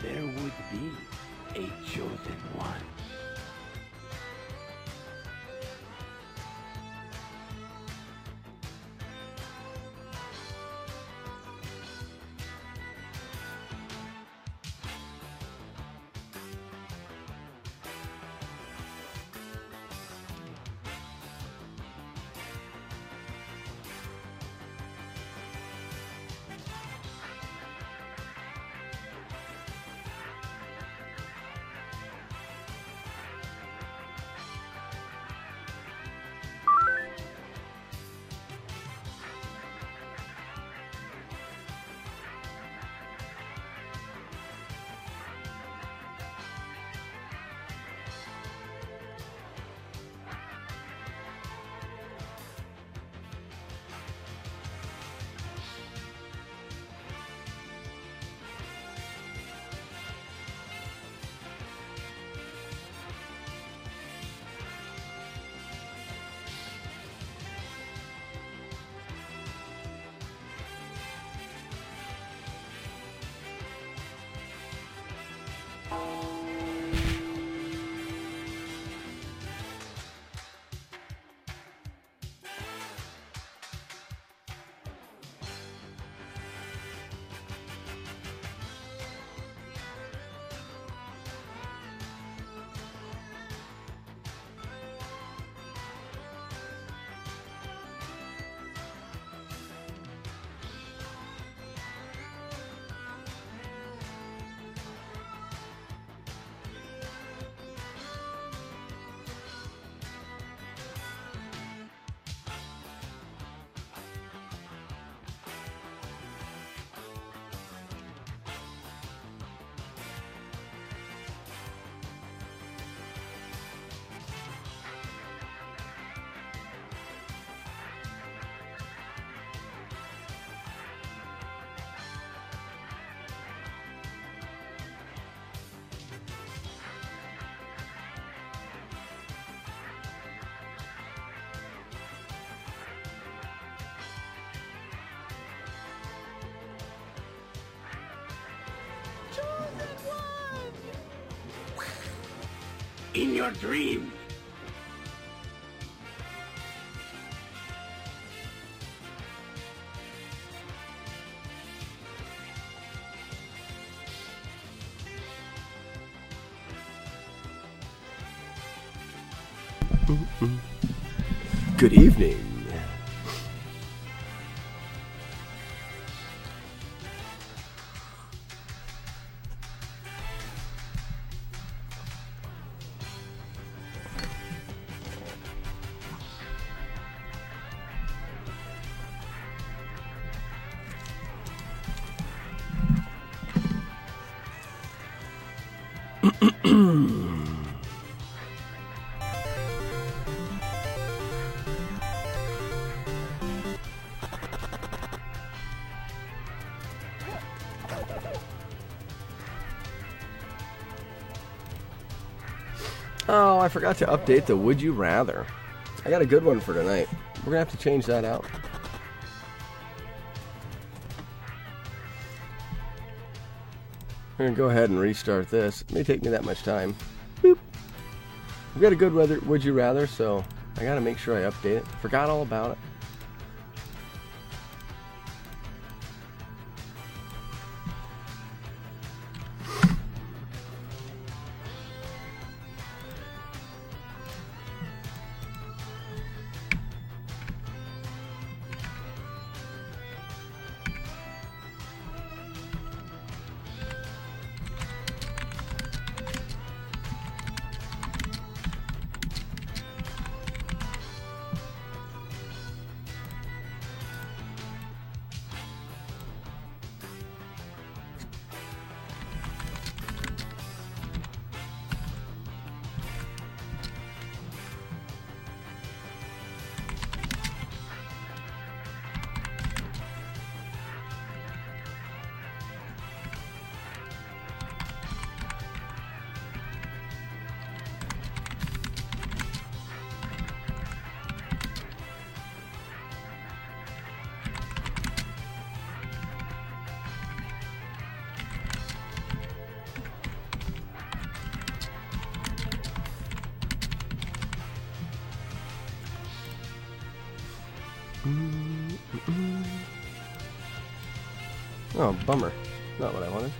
there would be a chosen one. In your dreams. Good evening. Oh, I forgot to update the Would You Rather. I got a good one for tonight. We're going to have to change that out. We're going to go ahead and restart this. It may take me that much time. Boop. We've got a good Would You Rather, so I got to make sure I update it. Forgot all about it. Oh, bummer. Not what I wanted.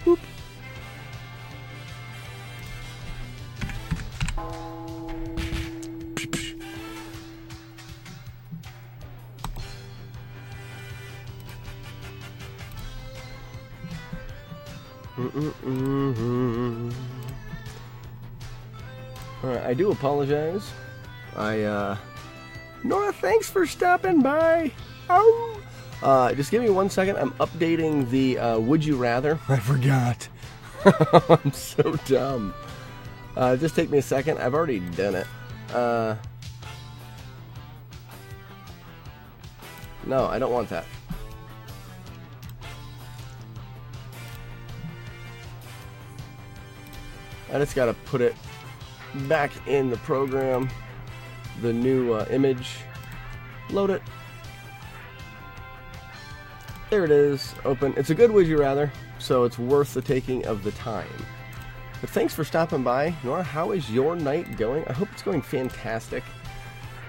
Boop. Alright, I do apologize. Nora, thanks for stopping by. Oh. Just give me 1 second. I'm updating the Would You Rather. I forgot. I'm so dumb. Just take me a second. I've already done it. No, I don't want that. I just got to put it back in the program. The new image. Load it. There it is. Open. It's a good Would You Rather, so it's worth the taking of the time. But thanks for stopping by. Nora, how is your night going? I hope it's going fantastic.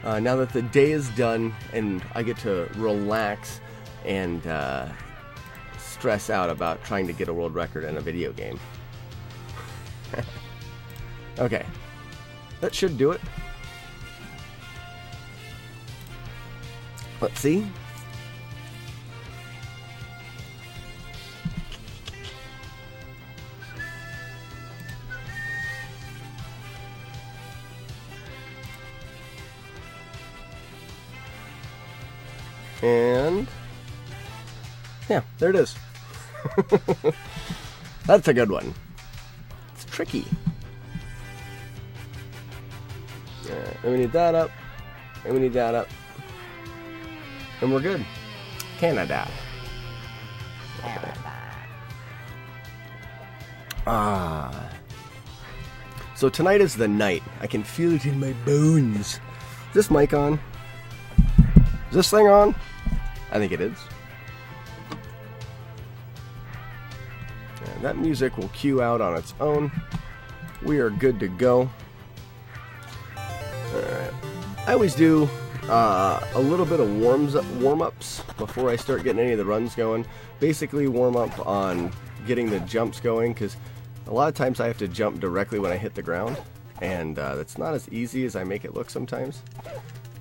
Now that the day is done and I get to relax and stress out about trying to get a world record in a video game. Okay. That should do it. Let's see. And yeah, there it is. That's a good one. It's tricky. And we need that up. And we need that up. And we're good. Canada. Ah. So tonight is the night. I can feel it in my bones. Is this mic on? Is this thing on? I think it is. And that music will cue out on its own. We are good to go. Alright. I always do a little bit of warm-ups before I start getting any of the runs going. Basically warm up on getting the jumps going, because a lot of times I have to jump directly when I hit the ground, and that's not as easy as I make it look sometimes.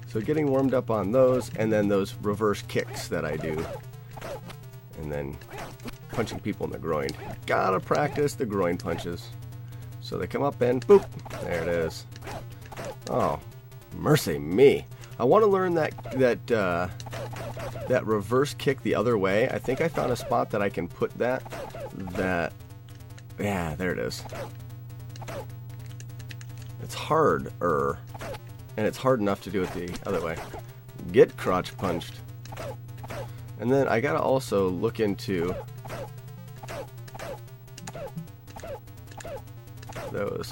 So getting warmed up on those, and then those reverse kicks that I do, and then punching people in the groin. Gotta practice the groin punches. So they come up and boop, there it is. Oh, mercy me! I want to learn that reverse kick the other way. I think I found a spot that I can put that. Yeah, there it is. It's harder, and it's hard enough to do it the other way. Get crotch punched. And then I gotta also look into those.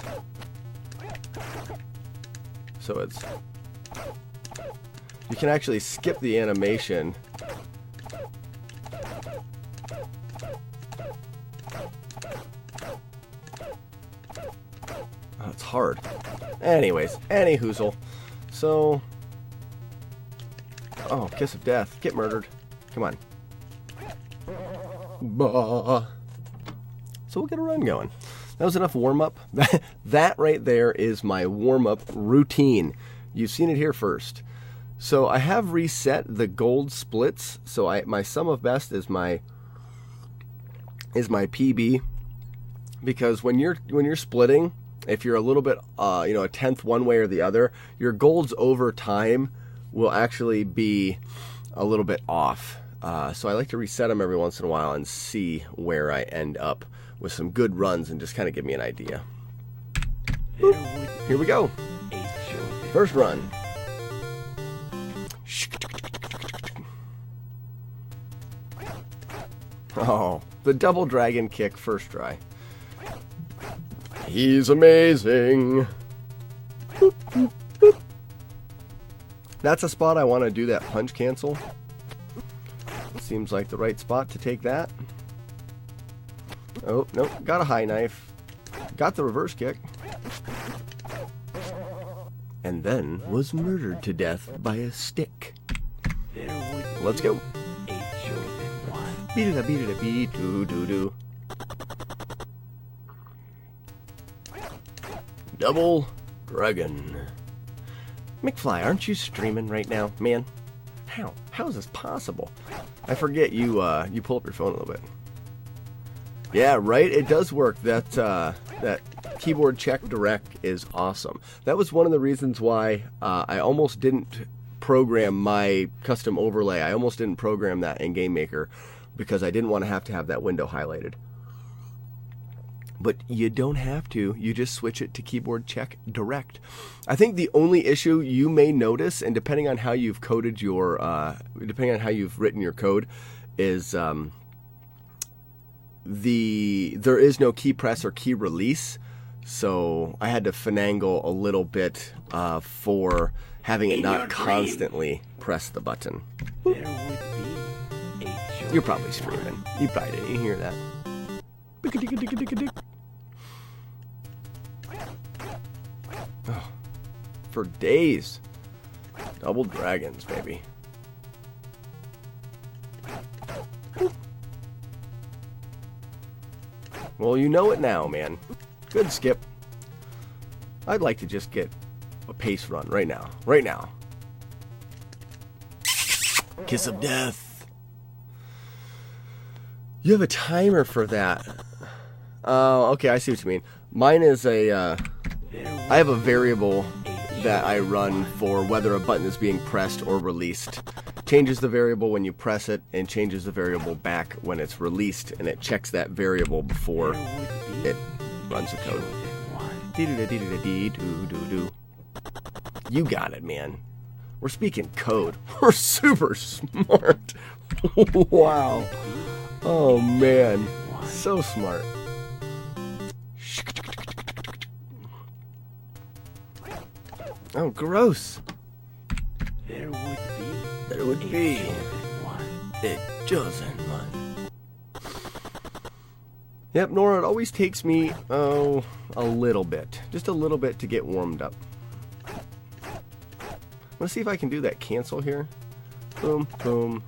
So it's, you can actually skip the animation. Oh, it's hard. Anyways, any hoozle. So, oh, kiss of death. Get murdered. Come on. Bah. So we'll get a run going. That was enough warm-up. That right there is my warm-up routine. You've seen it here first. So I have reset the gold splits. So my sum of best is my PB, because when you're splitting, if you're a little bit a tenth one way or the other, your golds over time will actually be a little bit off. So I like to reset them every once in a while and see where I end up with some good runs and just kind of give me an idea. Boop. Here we go. First run. Oh, the double dragon kick first try. He's amazing. Boop, boop, boop. That's a spot I want to do that punch cancel. Let's seems like the right spot to take that. Oh, nope. Got a high knife. Got the reverse kick. And then was murdered to death by a stick. Let's go. Beat it a beat it a beat doo doo doo. Double Dragon. McFly, aren't you streaming right now, man? How is this possible? I forget you pull up your phone a little bit. Yeah, right. It does work. That keyboard check direct is awesome. That was one of the reasons why I almost didn't program my custom overlay. I almost didn't program that in Game Maker because I didn't want to have that window highlighted. But you don't have to. You just switch it to keyboard check direct. I think the only issue you may notice, and depending on how you've coded your, depending on how you've written your code, is there is no key press or key release. So I had to finagle a little bit for having it not constantly press the button. You're probably screaming. You probably didn't hear that. Oh, for days. Double dragons, baby. Well, you know it now, man. Good skip. I'd like to just get a pace run right now. Right now. Kiss of death. You have a timer for that. Oh, okay, I see what you mean. Mine is I have a variable that I run for whether a button is being pressed or released. Changes the variable when you press it and changes the variable back when it's released, and it checks that variable before it runs the code. You got it, man. We're speaking code. We're super smart. Wow. Oh, man. So smart. Oh, gross. There would be a chosen one. Yep, Nora, it always takes me, a little bit. Just a little bit to get warmed up. Let's see if I can do that cancel here. Boom, boom.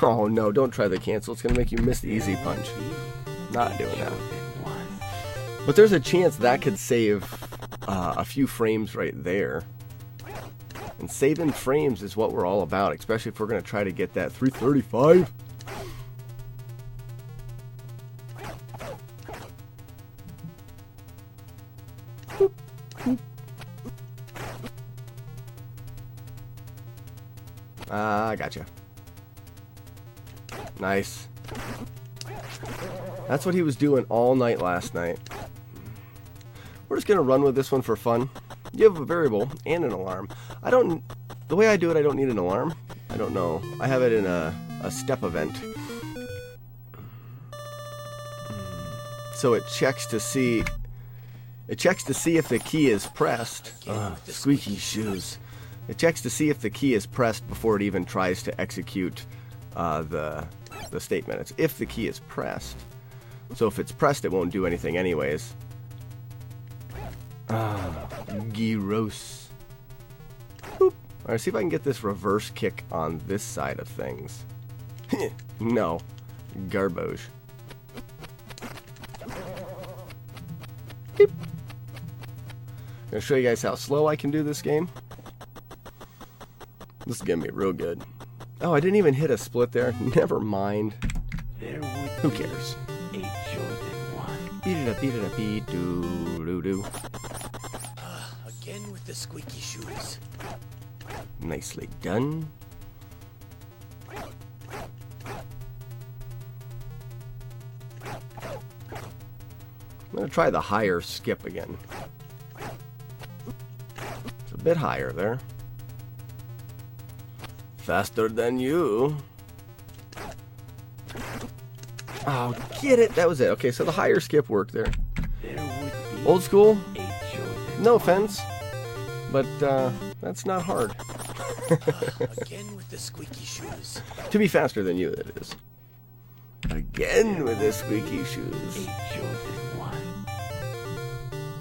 Oh, no, don't try the cancel. It's going to make you miss the easy punch. Not doing that. But there's a chance that could save a few frames right there. And saving frames is what we're all about, especially if we're going to try to get that 335. Boop, boop. I gotcha. Nice. That's what he was doing all night last night. We're just going to run with this one for fun. You have a variable and an alarm. The way I do it, I don't need an alarm. I don't know. I have it in a step event. So it checks to see if the key is pressed. Squeaky shoes. It checks to see if the key is pressed before it even tries to execute the statement. It's if the key is pressed. So if it's pressed, it won't do anything anyways. Gyros. Boop. Alright, see if I can get this reverse kick on this side of things. No. Garbage. Beep. I'm going to show you guys how slow I can do this game. This is going to be real good. Oh, I didn't even hit a split there. Never mind. Who cares? Beat it up, beat it up, beat doo. Again with the squeaky shoes. Nicely done. I'm going to try the higher skip again. It's a bit higher there. Faster than you. Oh, get it. That was it. Okay, so the higher skip worked there. Old school. No offense. But that's not hard. Again with the squeaky shoes. To be faster than you, that is. Again with the squeaky shoes. A chosen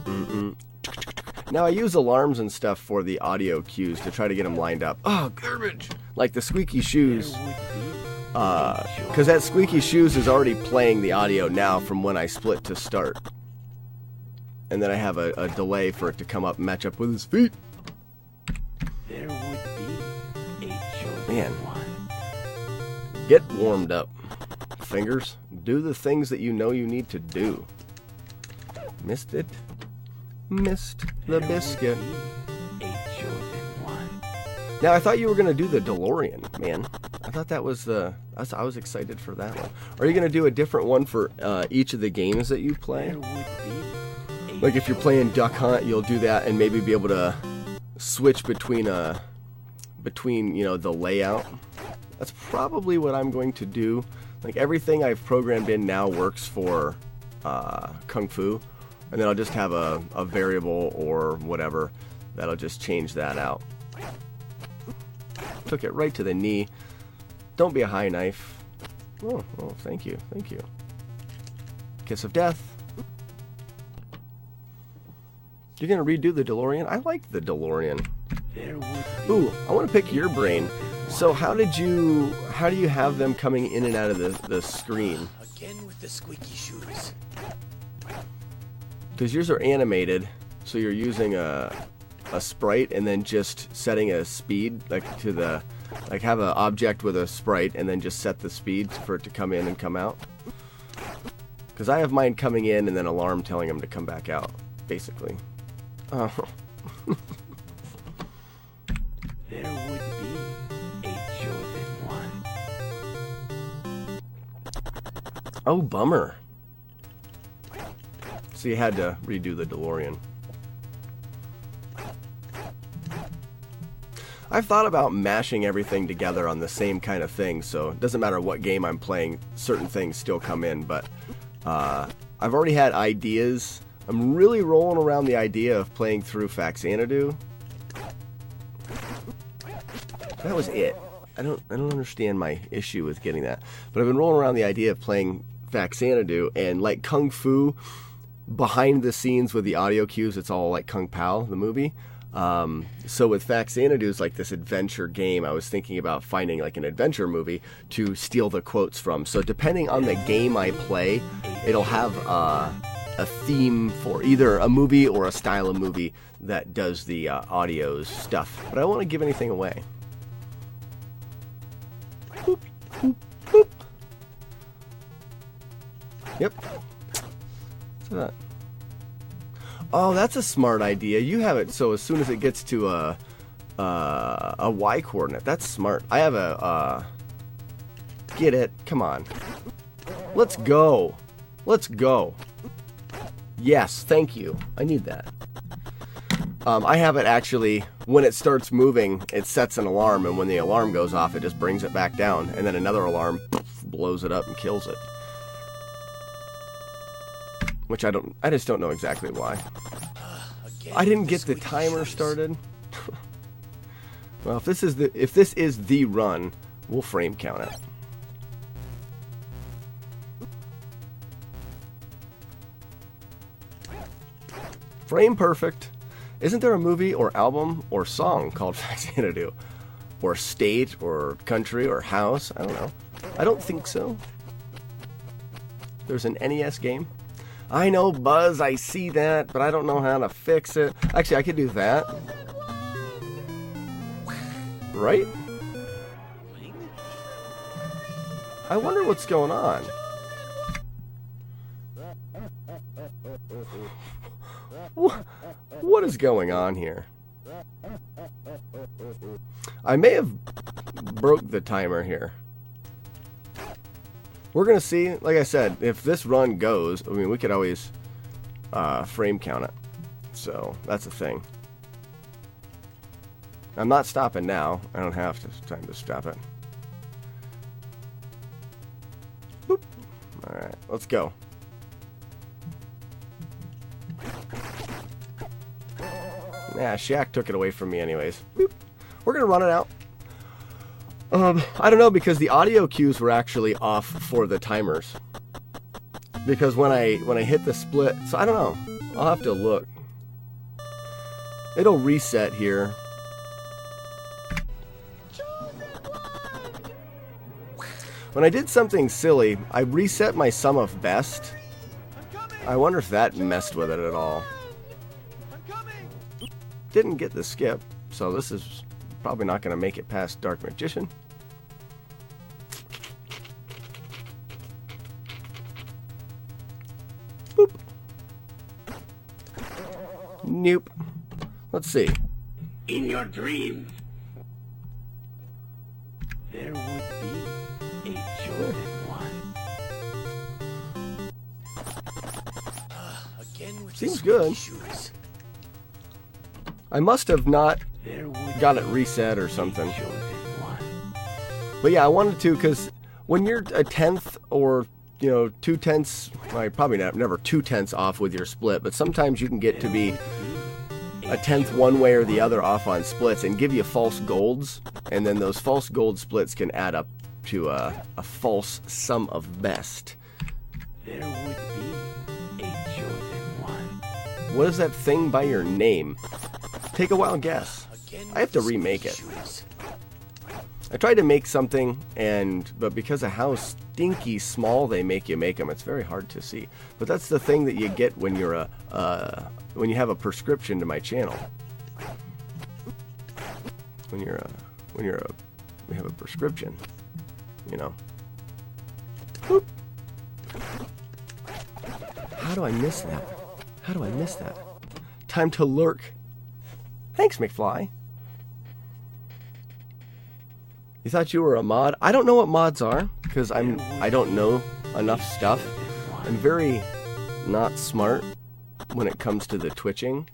one. Now I use alarms and stuff for the audio cues to try to get them lined up. Oh, garbage! Like the squeaky shoes. Because that squeaky shoes is already playing the audio now from when I split to start. And then I have a delay for it to come up and match up with his feet. There would be a chosen Man. one. Get warmed up. Fingers, do the things that you know you need to do. Missed it. Missed the biscuit. A chosen one. Now, I thought you were going to do the DeLorean, man. I thought that was I was excited for that one. Are you going to do a different one for each of the games that you play? There would be. Like if you're playing Duck Hunt, you'll do that and maybe be able to switch between the layout. That's probably what I'm going to do. Like everything I've programmed in now works for Kung Fu, and then I'll just have a variable or whatever that'll just change that out. Took it right to the knee. Don't be a high knife. Oh, thank you. Kiss of death. You're gonna redo the DeLorean? I like the DeLorean. There would be. Ooh, I want to pick your brain. So how do you have them coming in and out of the screen? Again with the squeaky shoes. Because yours are animated, so you're using a sprite and then just setting a speed have an object with a sprite and then just set the speed for it to come in and come out. Because I have mine coming in and then alarm telling them to come back out, basically. Oh. There would be a chosen one. Oh, bummer. So you had to redo the DeLorean. I've thought about mashing everything together on the same kind of thing, so it doesn't matter what game I'm playing, certain things still come in, but I've already had ideas. I'm really rolling around the idea of playing through Faxanadu. That was it. I don't understand my issue with getting that. But I've been rolling around the idea of playing Faxanadu, and like Kung Fu, behind the scenes with the audio cues, it's all like Kung Pao, the movie. So with Faxanadu, it's like this adventure game. I was thinking about finding like an adventure movie to steal the quotes from. So depending on the game I play, it'll have a theme for either a movie or a style of movie that does the audio stuff. But I don't want to give anything away. Boop, boop, boop. Yep. What's that? Oh, that's a smart idea. You have it so as soon as it gets to a Y coordinate. That's smart. I have a get it. Come on. Let's go. Let's go. Yes, thank you. I need that. I have it actually, when it starts moving, it sets an alarm, and when the alarm goes off, it just brings it back down, and then another alarm blows it up and kills it. Which I just don't know exactly why. I didn't get the timer started. Well, if this is the run, we'll frame count it. Frame perfect. Isn't there a movie or album or song called Faxanadu? Or state or country or house? I don't know. I don't think so. There's an NES game. I know, Buzz, I see that, but I don't know how to fix it. Actually, I could do that. Right? I wonder what's going on. What is going on here? I may have broke the timer here. We're going to see, like I said, if this run goes, I mean, we could always frame count it. So, that's the thing. I'm not stopping now. I don't have time to stop it. Boop. Alright, let's go. Yeah, Shaq took it away from me anyways. Boop. We're going to run it out. I don't know, because the audio cues were actually off for the timers. Because when I hit the split, so I don't know. I'll have to look. It'll reset here. When I did something silly, I reset my sum of best. I wonder if that messed with it at all. Didn't get the skip, so this is probably not going to make it past Dark Magician. Boop. Nope. Let's see. In your dreams, there would be a Jordan 1. Again with Seems the good. shoes. I must have not There would got it reset or something. be Jordan 1. But yeah, I wanted to, because when you're a tenth or, 2/10, well, probably never 2/10 off with your split, but sometimes you can get to be a tenth one way or the other off on splits and give you false golds, and then those false gold splits can add up to a false sum of best. There would be a Jordan 1. What is that thing by your name? Take a wild guess. Again I have to with the remake it. shoes. I tried to make something, but because of how stinky small they make you make them, it's very hard to see. But that's the thing that you get when you're when you have a prescription to my channel. When you have a prescription, Boop. How do I miss that? How do I miss that? Time to lurk. Thanks, McFly. You thought you were a mod? I don't know what mods are, because I don't know enough stuff. I'm very not smart when it comes to the twitching.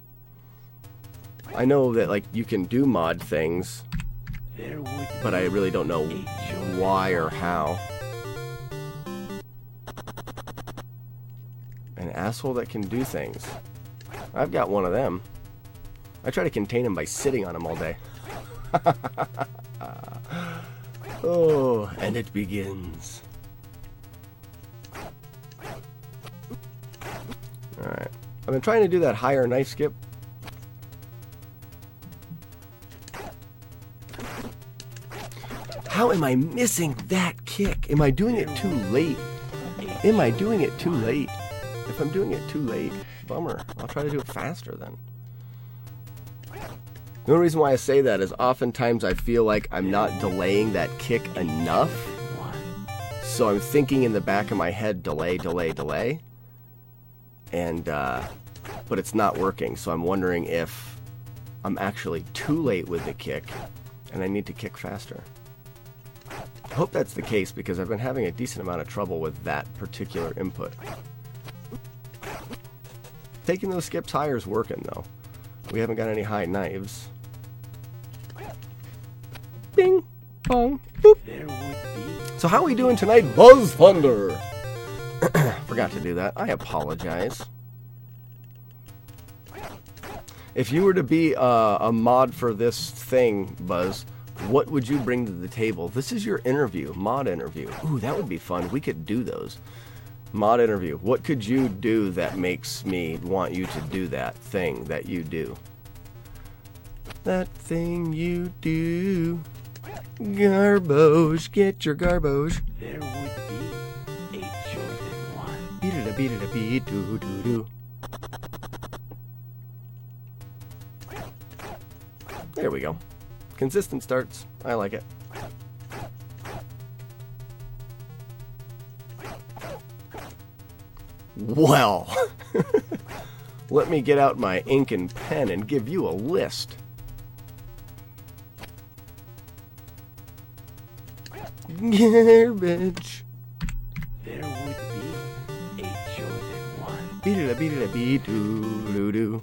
I know that you can do mod things, There would but I really don't know why or how. An asshole that can do things. I've got one of them. I try to contain him by sitting on him all day. Oh, and it begins. Alright. I've been trying to do that higher knife skip. How am I missing that kick? Am I doing it too late? Am I doing it too late? If I'm doing it too late, bummer. I'll try to do it faster then. The only reason why I say that is oftentimes I feel like I'm not delaying that kick enough. So I'm thinking in the back of my head, delay, delay, delay. And, but it's not working. So I'm wondering if I'm actually too late with the kick and I need to kick faster. I hope that's the case because I've been having a decent amount of trouble with that particular input. Taking those skips higher is working though. We haven't got any high knives. Bing, bong, boop. There would be So how are we doing tonight, Buzz Thunder? Forgot to do that. I apologize. If you were to be a mod for this thing, Buzz, what would you bring to the table? This is your interview, mod interview. Ooh, that would be fun. We could do those. Mod interview. What could you do that makes me want you to do that thing that you do? That thing you do. Garbage. Get your garbage. there would be a Jordan 1. Beat it a beat it a beat doo doo doo. There we go. Consistent starts. I like it. Well, let me get out my ink and pen and give you a list. Garbage. There would be a Jordan 1. Beat it a beat it a beat doo doo doo.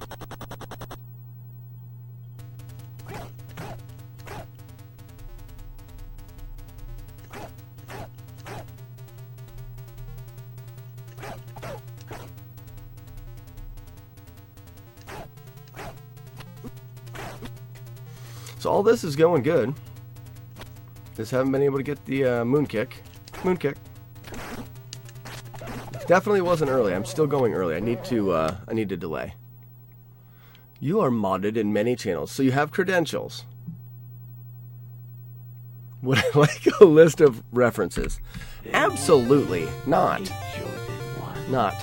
So all this is going good. Just haven't been able to get the moon kick. Moon kick. Definitely wasn't early. I'm still going early. I need to delay. You are modded in many channels, so you have credentials. Would I like a list of references? Absolutely not. Not.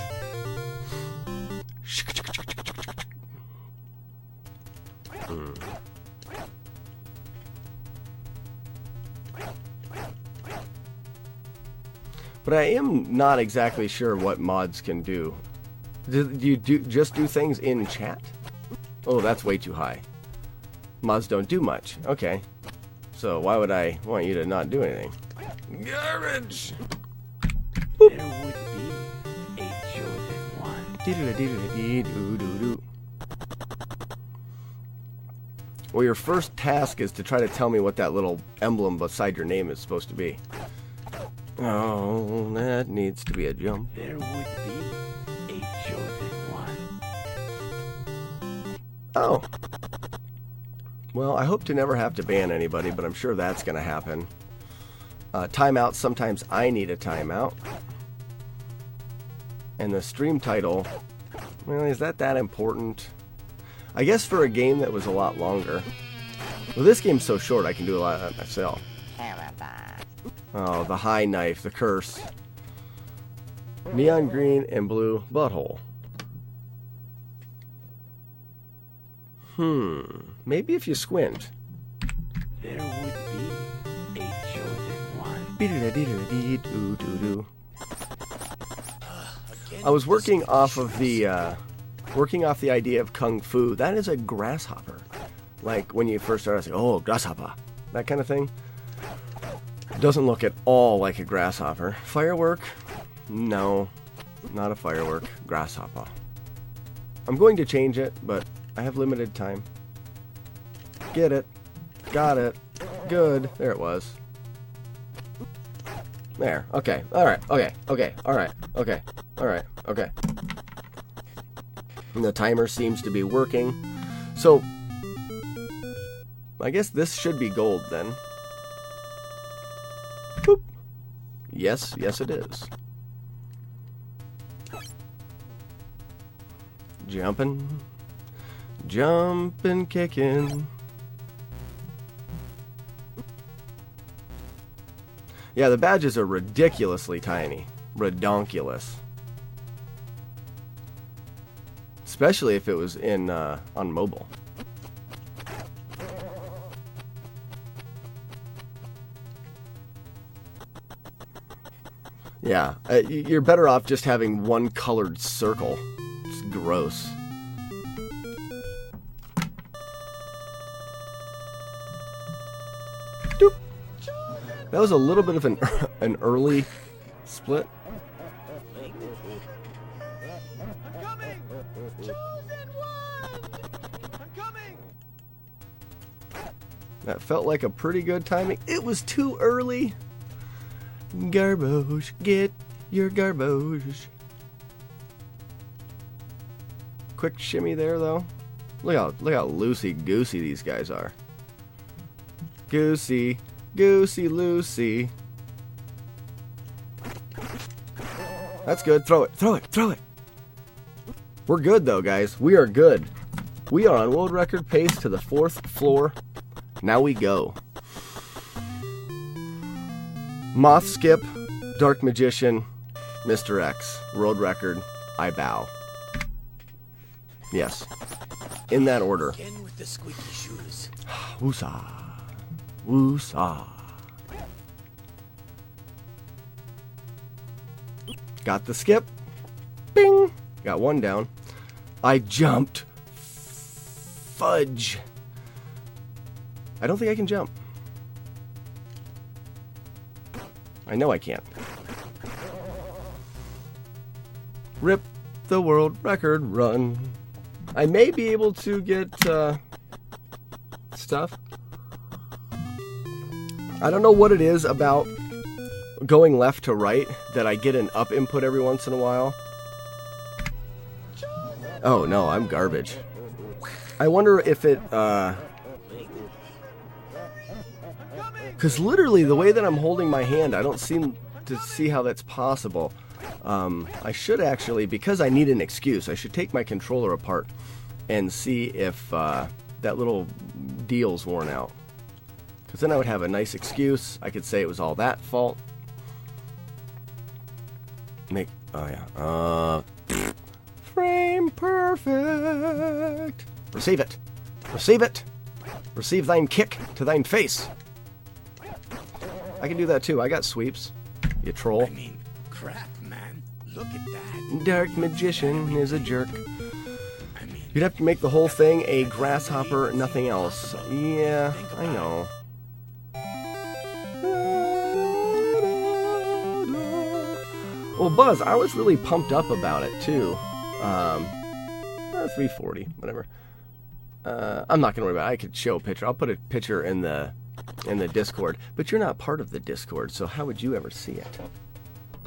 But I am not exactly sure what mods can do. Do you just do things in chat? Oh, that's way too high. Mods don't do much. Okay. So why would I want you to not do anything? Garbage! Boop. There would be a chosen one. Dee-doo-dee-doo-dee-doo-doo-doo. Well, your first task is to try to tell me what that little emblem beside your name is supposed to be. Oh, that needs to be a jump. There would be a chosen one. Oh. Well, I hope to never have to ban anybody, but I'm sure that's going to happen. Timeout, sometimes I need a timeout. And the stream title, well, is that important? I guess for a game that was a lot longer. Well, this game's so short I can do a lot of that myself. Oh, the high knife, the curse. Neon green and blue butthole. Maybe if you squint. There would be a chosen one. I was working off the idea of kung fu. That is a grasshopper. Like when you first start, I was like, oh, grasshopper, that kind of thing. Doesn't look at all like a grasshopper. Firework? No, not a firework. Grasshopper. I'm going to change it, but I have limited time. Get it. Got it. Good. There it was. There. Okay. Alright. Okay. Okay. Alright. Okay. Alright. Okay. And the timer seems to be working. So, I guess this should be gold then. Boop. Yes. Yes it is. Jumping. Jumping, kicking. Yeah, the badges are ridiculously tiny. Redonkulous. Especially if it was in on mobile. Yeah, you're better off just having one colored circle. It's gross. Doop. That was a little bit of an early split. I'm coming! Chosen one! I'm coming! That felt like a pretty good timing. It was too early. Garbage, get your garbage. Quick shimmy there, though. Look how loosey-goosey these guys are. Goosey, goosey, loosey. That's good. Throw it, throw it, throw it. We're good, though, guys. We are good. We are on world record pace to the 4th floor. Now we go. Moth Skip, Dark Magician, Mr. X, world record, I bow. Yes. In that order. Again with the squeaky shoes. Woosah. Woosah. Got the skip. Bing. Got one down. I jumped. Fudge. I don't think I can jump. I know I can't. Rip the world record run. I may be able to get stuff. I don't know what it is about going left to right that I get an up input every once in a while. Oh no, I'm garbage. I wonder if it, Because literally the way that I'm holding my hand, I don't seem to see how that's possible. I should actually, because I need an excuse, I should take my controller apart and see if that little deal's worn out. Because then I would have a nice excuse. I could say it was all that fault. Frame perfect. Receive it. Receive it. Receive thine kick to thine face. I can do that too. I got sweeps. You troll. I mean, crap, man. Look at that. Dark magician is a jerk. I mean, You'd have to make the whole thing a grasshopper, nothing else. Yeah, I know. Well, Buzz, I was really pumped up about it too. 340, whatever. I'm not gonna worry about it. I could show a picture. I'll put a picture in the Discord, but you're not part of the Discord, so how would you ever see it?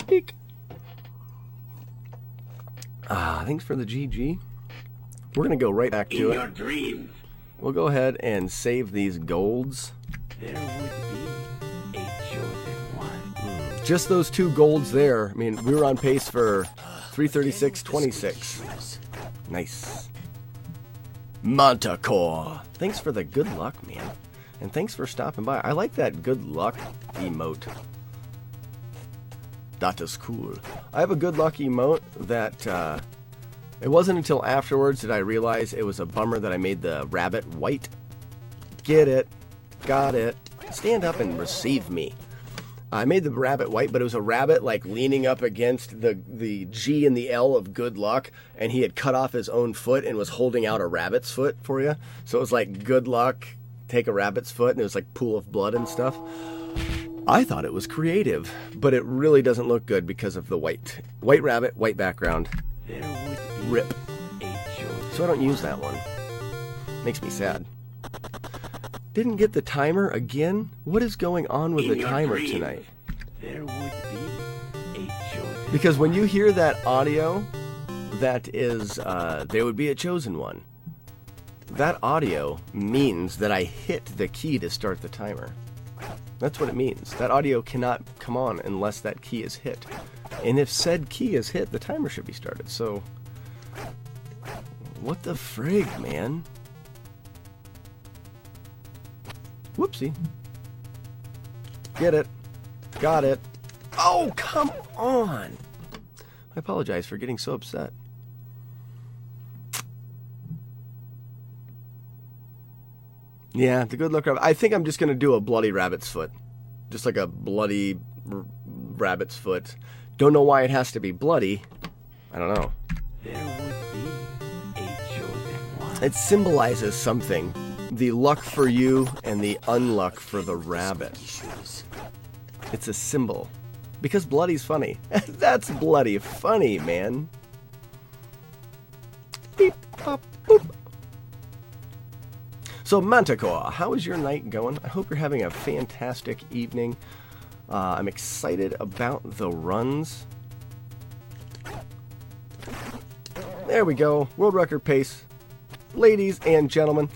Eek. Thanks for the GG. We're gonna go right back to it. Dreams, We'll go ahead and save these golds. there would be a chosen one. Just those 2 golds there. I mean, we were on pace for 336.26. Nice. Manticore. Thanks for the good luck, man. And thanks for stopping by. I like that good luck emote. That is cool. I have a good luck emote that it wasn't until afterwards that I realized it was a bummer that I made the rabbit white. Get it. Got it. Stand up and receive me. I made the rabbit white, but it was a rabbit like leaning up against the G and the L of good luck, and he had cut off his own foot and was holding out a rabbit's foot for you. So it was like good luck, take a rabbit's foot, and it was like pool of blood and stuff. I thought it was creative, but it really doesn't look good because of the white. White rabbit, white background. There would be Rip. a chosen So I don't use that one. Makes me sad. Didn't get the timer again? What is going on with the timer tonight? There would be a chosen Because when you hear that audio, that is, there would be a chosen one. That audio means that I hit the key to start the timer. That's what it means. That audio cannot come on unless that key is hit. And if said key is hit, the timer should be started. So, what the frig, man? Whoopsie. Get it. Got it. Oh, come on. I apologize for getting so upset. Yeah, the good luck rabbit. I think I'm just going to do a bloody rabbit's foot. Just like a bloody rabbit's foot. Don't know why it has to be bloody. I don't know. There would be a chosen one. It symbolizes something. The luck for you and the unluck for the rabbit. It's a symbol. Because bloody's funny. That's bloody funny, man. Beep, pop, boop. So, Manticore, how is your night going? I hope you're having a fantastic evening. I'm excited about the runs. There we go. World record pace. Ladies and gentlemen,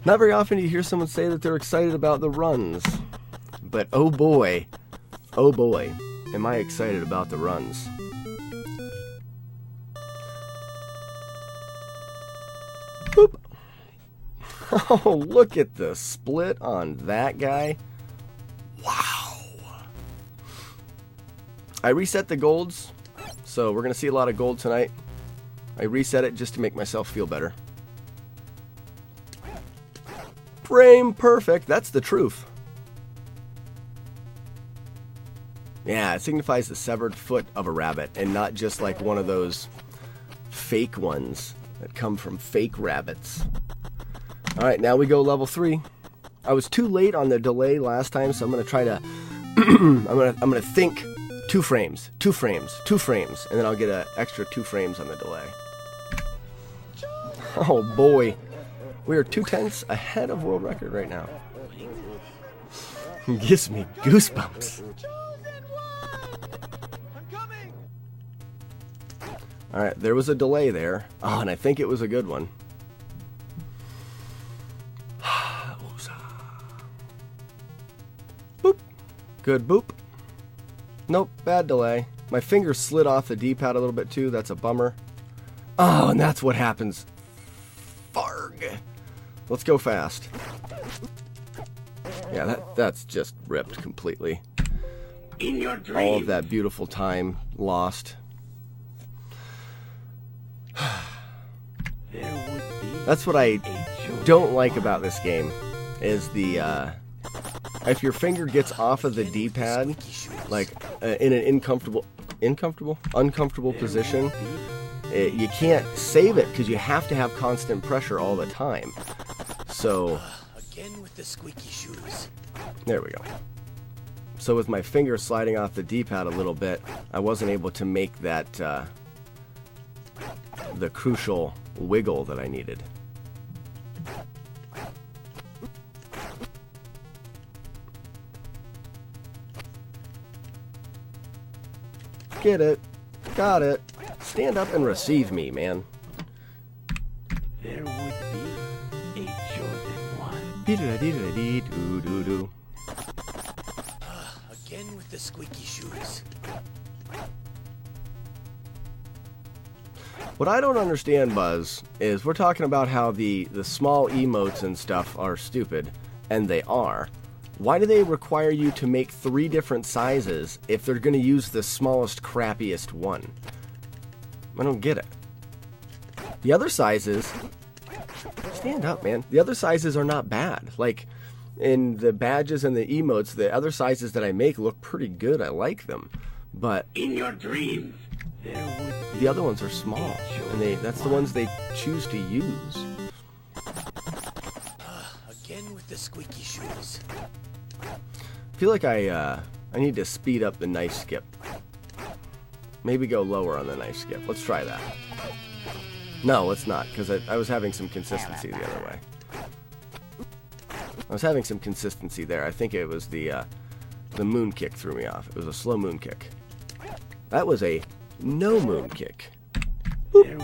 not very often do you hear someone say that they're excited about the runs. But oh boy, am I excited about the runs. Boop. Oh, look at the split on that guy. Wow. I reset the golds, so we're going to see a lot of gold tonight. I reset it just to make myself feel better. Frame perfect. That's the truth. Yeah, it signifies the severed foot of a rabbit and not just like one of those fake ones that come from fake rabbits. All right, now we go level 3. I was too late on the delay last time, so I'm going to try to I'm going to think 2 frames, 2 frames, 2 frames, and then I'll get an extra 2 frames on the delay. Oh boy. We are 2/10 ahead of world record right now. Gives me goosebumps. Chosen one! I'm coming! All right, there was a delay there. Oh, and I think it was a good one. Boop. Good. Boop. Nope. Bad delay. My finger slid off the D-pad a little bit too. That's a bummer. Oh, and that's what happens. Farg. Let's go fast. Yeah, that's just ripped completely. In your dream. All of that beautiful time lost. There would be That's what I don't like about this game, is the if your finger gets off of the D-pad, like in an uncomfortable position, you can't save it because you have to have constant pressure all the time. So Again with the squeaky shoes. there we go. So with my finger sliding off the D-pad a little bit, I wasn't able to make that the crucial wiggle that I needed. Get it. Got it. Stand up and receive me, man. there would be a chosen one. Dee-da-dee-da-dee-doo-doo-doo. Again with the squeaky shoes. What I don't understand, Buzz, is we're talking about how the small emotes and stuff are stupid, and they are. Why do they require you to make 3 different sizes if they're going to use the smallest, crappiest one? I don't get it. The other sizes... Stand up, man. The other sizes are not bad. Like, in the badges and the emotes, the other sizes that I make look pretty good. I like them. But In your dreams. There would be the other ones are small, and that's the ones they choose to use. Again with the squeaky shoes. I feel like I need to speed up the knife skip. Maybe go lower on the knife skip. Let's try that. No, let's not, because I was having some consistency the other way. I was having some consistency there. I think it was the moon kick threw me off. It was a slow moon kick. That was a no moon kick. there would be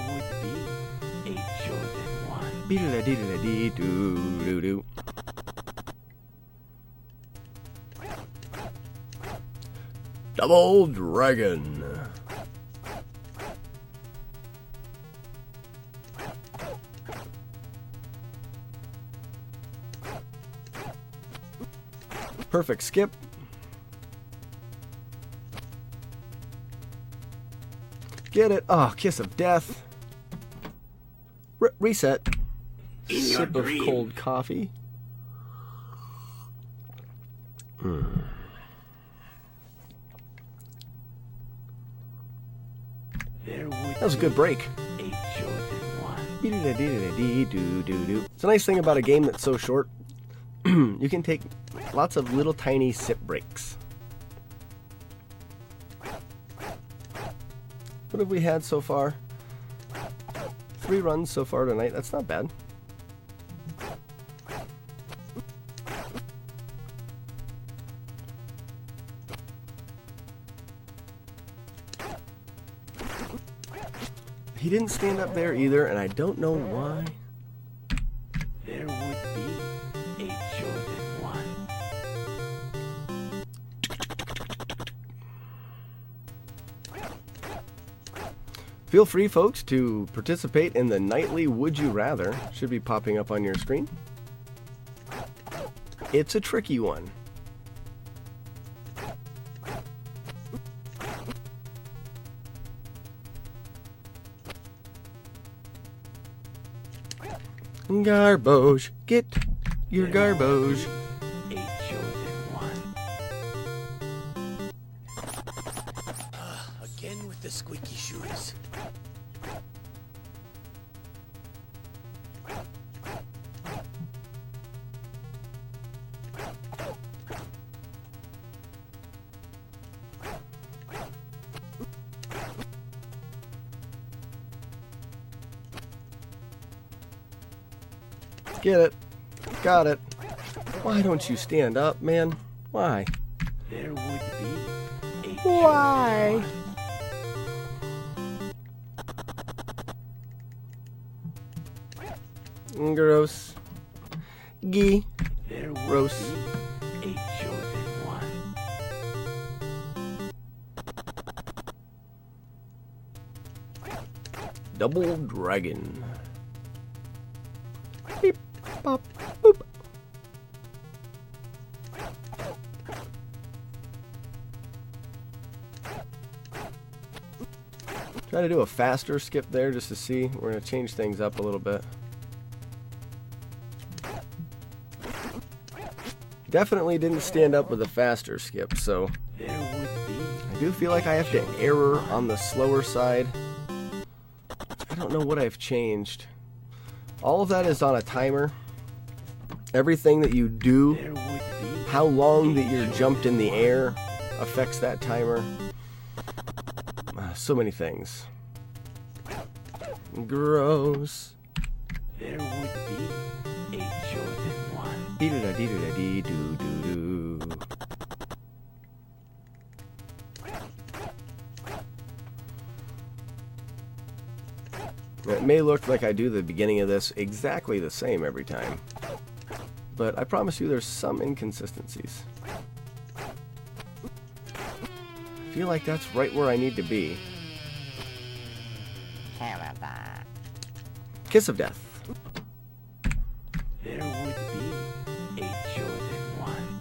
a chosen one. Dee-da-dee-da-dee-doo-doo-doo. Double Dragon. Perfect skip. Get it. Oh, kiss of death. Reset. In your Sip of dream. cold coffee. There would That was a good break. be a chosen one. It's a nice thing about a game that's so short. You can take lots of little tiny sip breaks. What have we had so far? 3 runs so far tonight. That's not bad. He didn't stand up there either, and I don't know why. There would be a chosen one. Feel free, folks, to participate in the nightly Would You Rather. Should be popping up on your screen. It's a tricky one. Garbage. Get your garbage. A chosen one. Again with the squeaky shoes. Get it. Got it. Why don't you stand up, man? Why? There would be a Why? Gross. Gee. There would Gross. be a chosen one. Double dragon. Beep, bop, boop. Try to do a faster skip there just to see. We're going to change things up a little bit. Definitely didn't stand up with a faster skip, so I do feel like I have to error on the slower side. I don't know what I've changed. All of that is on a timer. Everything that you do, how long that you're jumped in the air affects that timer. So many things. Gross. There would be a chosen one. Dee-da-da-dee-da-da-dee-doo-doo-doo. It may look like I do the beginning of this exactly the same every time, but I promise you there's some inconsistencies. I feel like that's right where I need to be. Kiss of death. There would be a chosen one.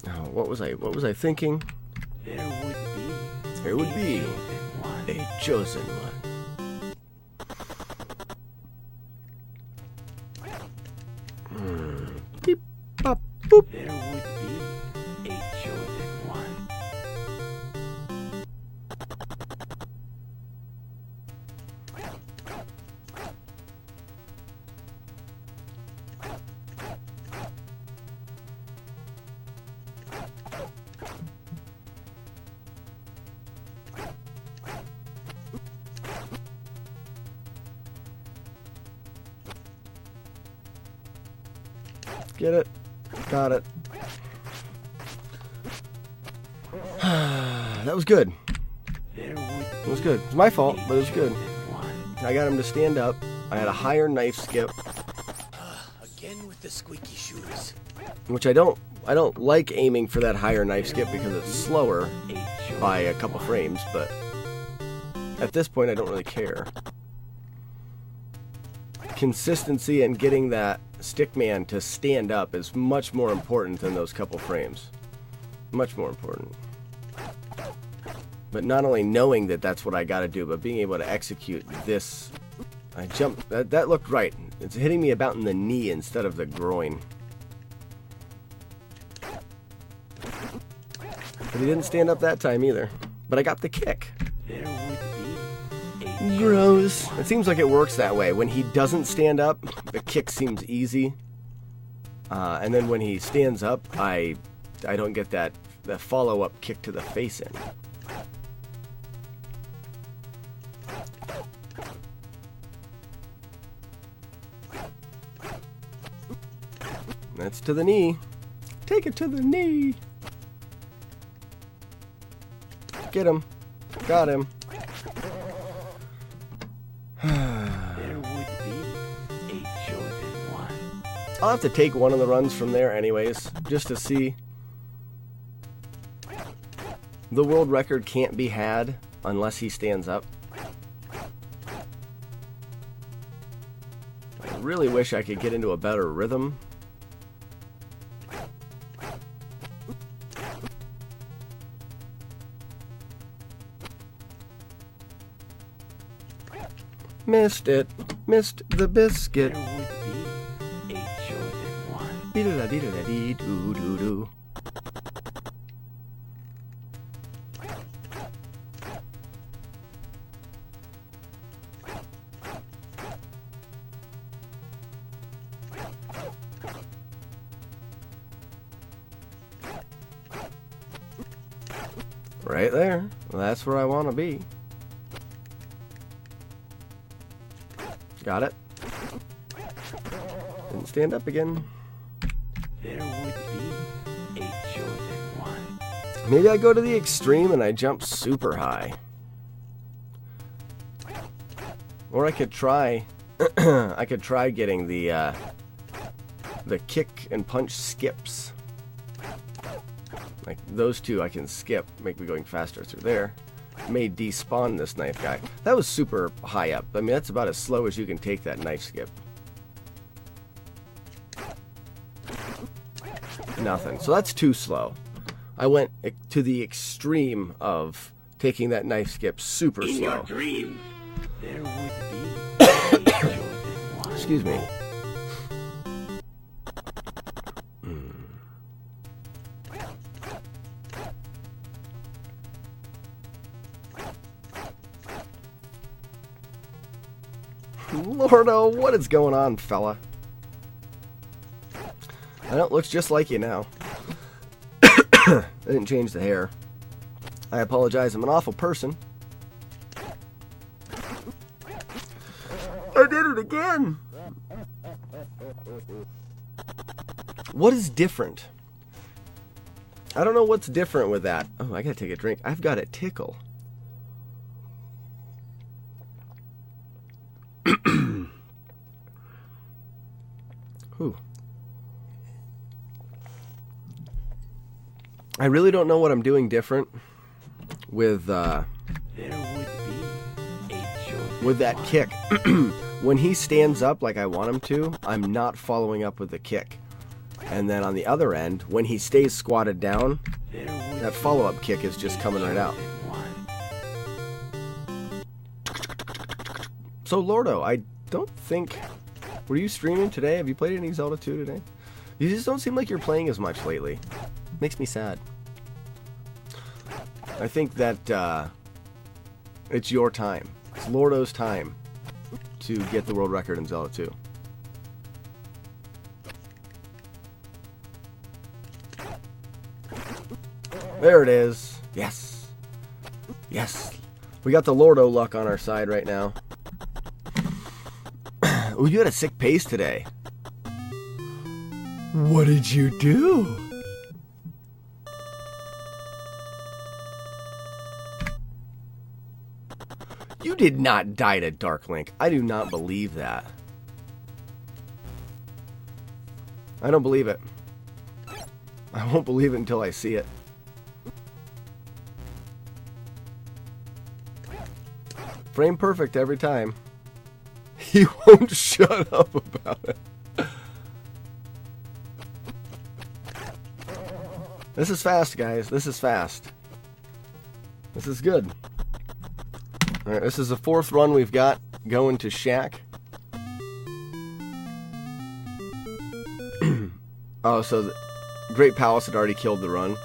Oh, what was I thinking? There would be a chosen one. Beep, bop, boop. There would be a chosen one. Get it? Got it. That was good. There would It was good. It was my fault, but it was good. one. I got him to stand up. I had a higher knife skip, Again with the squeaky shoes. which I don't like aiming for that higher knife skip because it's slower by a couple frames, but at this point I don't really care. Consistency and getting that stickman to stand up is much more important than those couple frames. Much more important. But not only knowing that that's what I gotta do, but being able to execute this. I jumped, that looked right. It's hitting me about in the knee instead of the groin. But he didn't stand up that time either. But I got the kick. There would be a Gross. It seems like it works that way. When he doesn't stand up, the kick seems easy. And then when he stands up, I don't get that follow-up kick to the face in. That's to the knee. Take it to the knee. Get him. Got him. There would be a chosen one. I'll have to take one of the runs from there anyways, just to see. The world record can't be had unless he stands up. I really wish I could get into a better rhythm. Missed it. Missed the biscuit. There would be a chosen one. Dee-da-da-dee-da-da-dee-doo-doo-doo. Right there. That's where I want to be. Got it. Didn't stand up again. There would be a chosen one. Maybe I go to the extreme and I jump super high. Or I could try I could try getting the kick and punch skips. Like those two I can skip, make me going faster through there. May despawn this knife guy. That was super high up. I mean, that's about as slow as you can take that knife skip. Nothing. So that's too slow. I went to the extreme of taking that knife skip super slow. Your dream, there would be a chosen one. Excuse me. Lordo, what is going on, fella? I know it looks just like you now. I didn't change the hair. I apologize, I'm an awful person. I did it again! What is different? I don't know what's different with that. Oh, I gotta take a drink. I've got a tickle. Whew. I really don't know what I'm doing different with There would be a chosen with that kick. When he stands up like I want him to, I'm not following up with the kick. And then on the other end, when he stays squatted down, that follow-up kick is just coming right out. So Lordo, I don't think... Were you streaming today? Have you played any Zelda 2 today? You just don't seem like you're playing as much lately. Makes me sad. I think that it's your time. It's Lordo's time to get the world record in Zelda 2. There it is. Yes. Yes. We got the Lordo luck on our side right now. Oh, you had a sick pace today. What did you do? You did not die to Dark Link. I do not believe that. I don't believe it. I won't believe it until I see it. Frame perfect every time. He won't shut up about it. This is fast, guys. This is fast. This is good. Alright, this is the fourth run we've got going to Shack. Oh, so the Great Palace had already killed the run.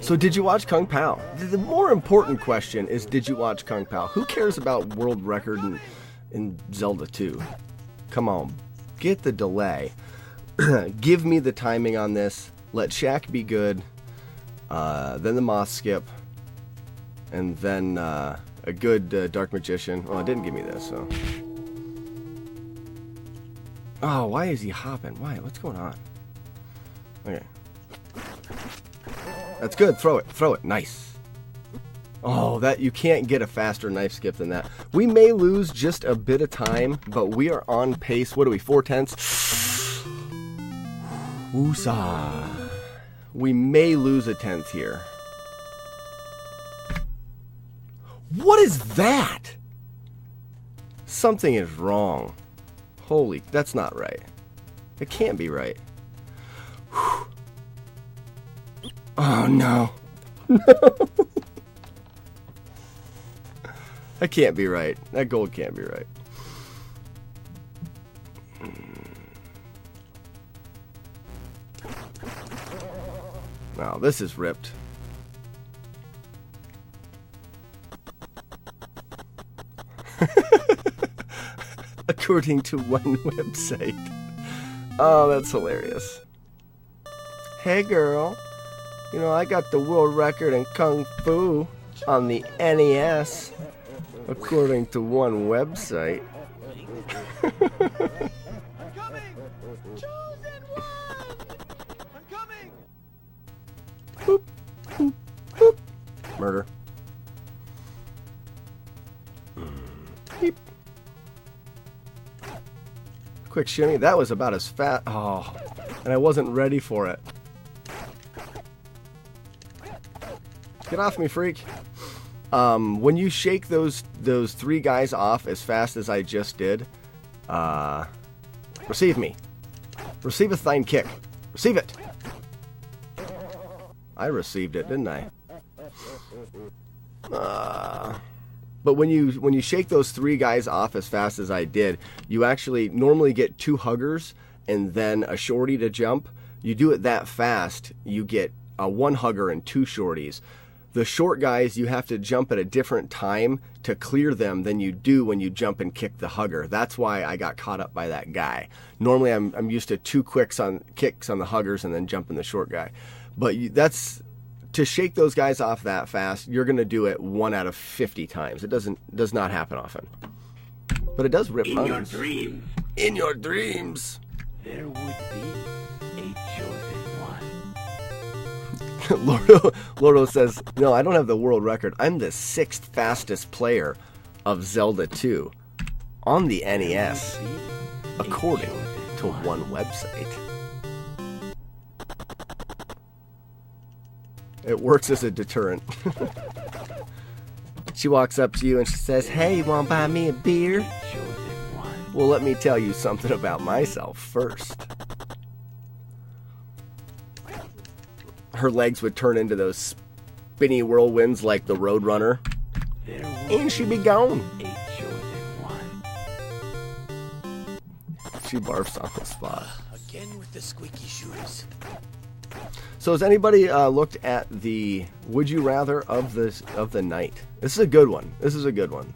So did you watch Kung Pao? The more important question is, did you watch Kung Pao? Who cares about world record in Zelda 2? Come on, get the delay. Give me the timing on this. Let Shaq be good. Then the Moth Skip. And then a good Dark Magician. Well, it didn't give me this, so. Oh, why is he hopping? Why? What's going on? Okay. That's good. Throw it. Throw it. Nice. Oh, that you can't get a faster knife skip than that. We may lose just a bit of time, but we are on pace. What are we? 4/10? Woosah. We may lose a 10th here. What is that? Something is wrong. Holy, that's not right. It can't be right. Whew. Oh no. No. That can't be right. That gold can't be right. Wow, this is ripped. According to one website. Oh, that's hilarious. Hey girl, you know, I got the world record in Kung Fu on the NES. According to one website. I'm coming! Chosen one! I'm coming! Boop, boop, boop. Murder. Beep. Quick shimmy. That was about as fast. Oh, and I wasn't ready for it. Get off me, freak. When you shake those three guys off as fast as I just did, receive me. Receiveth thine kick. Receive it. I received it, didn't I? But when you shake those three guys off as fast as I did, you actually normally get 2 huggers and then a shorty to jump. You do it that fast, you get a 1 hugger and 2 shorties. The short guys, you have to jump at a different time to clear them than you do when you jump and kick the hugger. That's why I got caught up by that guy. Normally, I'm used to 2 kicks on the huggers and then jumping the short guy. But that's to shake those guys off that fast. You're going to do it 1 out of 50 times. It does not happen often. But it does rip buttons. In your dreams. There would be a chosen one. Lordo says, no, I don't have the world record. I'm the 6th fastest player of Zelda 2 on the NES, according to one website. It works as a deterrent. She walks up to you and she says, hey, you want to buy me a beer? Well, let me tell you something about myself first. Her legs would turn into those spinny whirlwinds like the Roadrunner. And she'd be gone. She barfs on the spot. Again with the squeaky shoes. So has anybody looked at the Would You Rather of the night? This is a good one.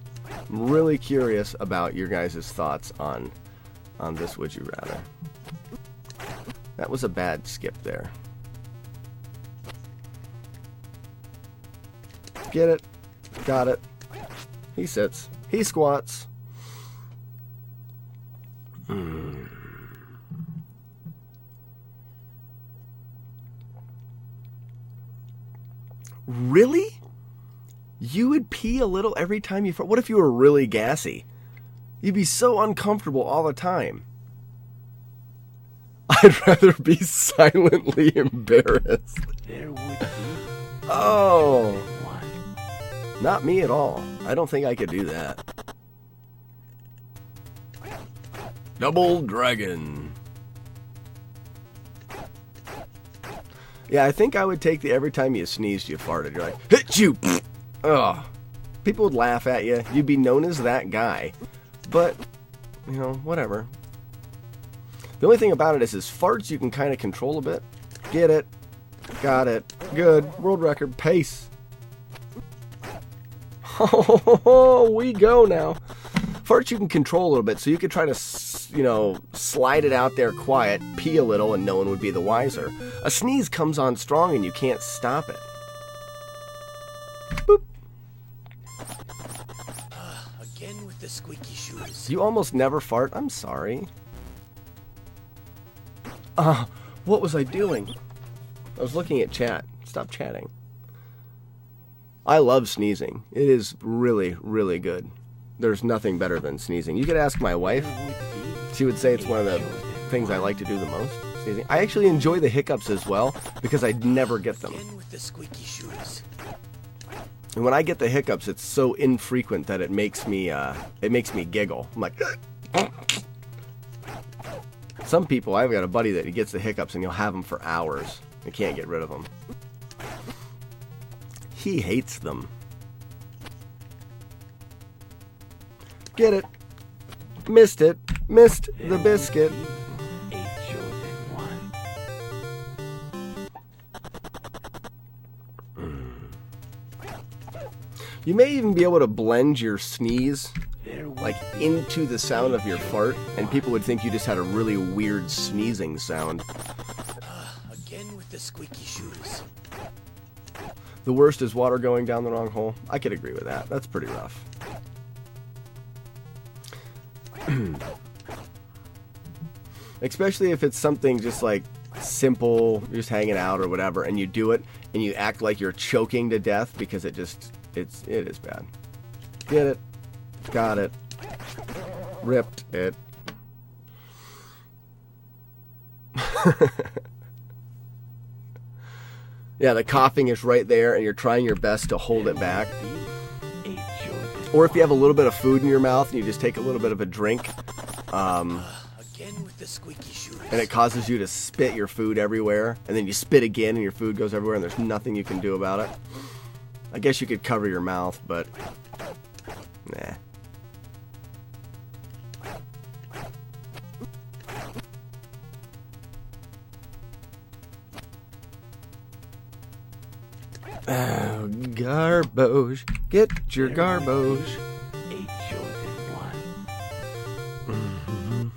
I'm really curious about your guys' thoughts on this Would You Rather. That was a bad skip there. Get it. Got it. He sits. He squats. Really? You would pee a little every time you fart? What if you were really gassy? You'd be so uncomfortable all the time. I'd rather be silently embarrassed. There would be Oh. one. Not me at all. I don't think I could do that. Double Dragon. Yeah, I think I would take the every time you sneezed, you farted. You're like, hit you! Ugh. People would laugh at you. You'd be known as that guy. But, you know, whatever. The only thing about it is his farts you can kind of control a bit. Get it. Got it. Good. World record. Pace. Oh, we go now. Farts you can control a little bit, so you could try to, slide it out there quiet, pee a little, and no one would be the wiser. A sneeze comes on strong and you can't stop it. Boop. Again with the squeaky shoes. You almost never fart? I'm sorry. What was I doing? I was looking at chat. Stop chatting. I love sneezing. It is really, really good. There's nothing better than sneezing. You could ask my wife. She would say it's one of the things I like to do the most. Sneezing. I actually enjoy the hiccups as well because I never get them. Again with the squeaky shoes. And when I get the hiccups, it's so infrequent that it makes me giggle. I'm like, some people, I've got a buddy that he gets the hiccups and he'll have them for hours. I can't get rid of them. He hates them. Get it. Missed it. Missed the biscuit. A chosen one. You may even be able to blend your sneeze There would like into the sound of your fart, and people would think you just had a really weird sneezing sound. Again with the squeaky shoes. The worst is water going down the wrong hole. I could agree with that. That's pretty rough. Especially if it's something just like simple, you're just hanging out or whatever, and you do it, and you act like you're choking to death because it is bad. Get it. Got it. Ripped it. Yeah, the coughing is right there, and you're trying your best to hold it back. Or if you have a little bit of food in your mouth and you just take a little bit of a drink, Again with the squeaky shoes. and it causes you to spit your food everywhere, and then you spit again and your food goes everywhere, and there's nothing you can do about it. I guess you could cover your mouth, but nah. Oh, garbage. Get your garbage. A chosen one.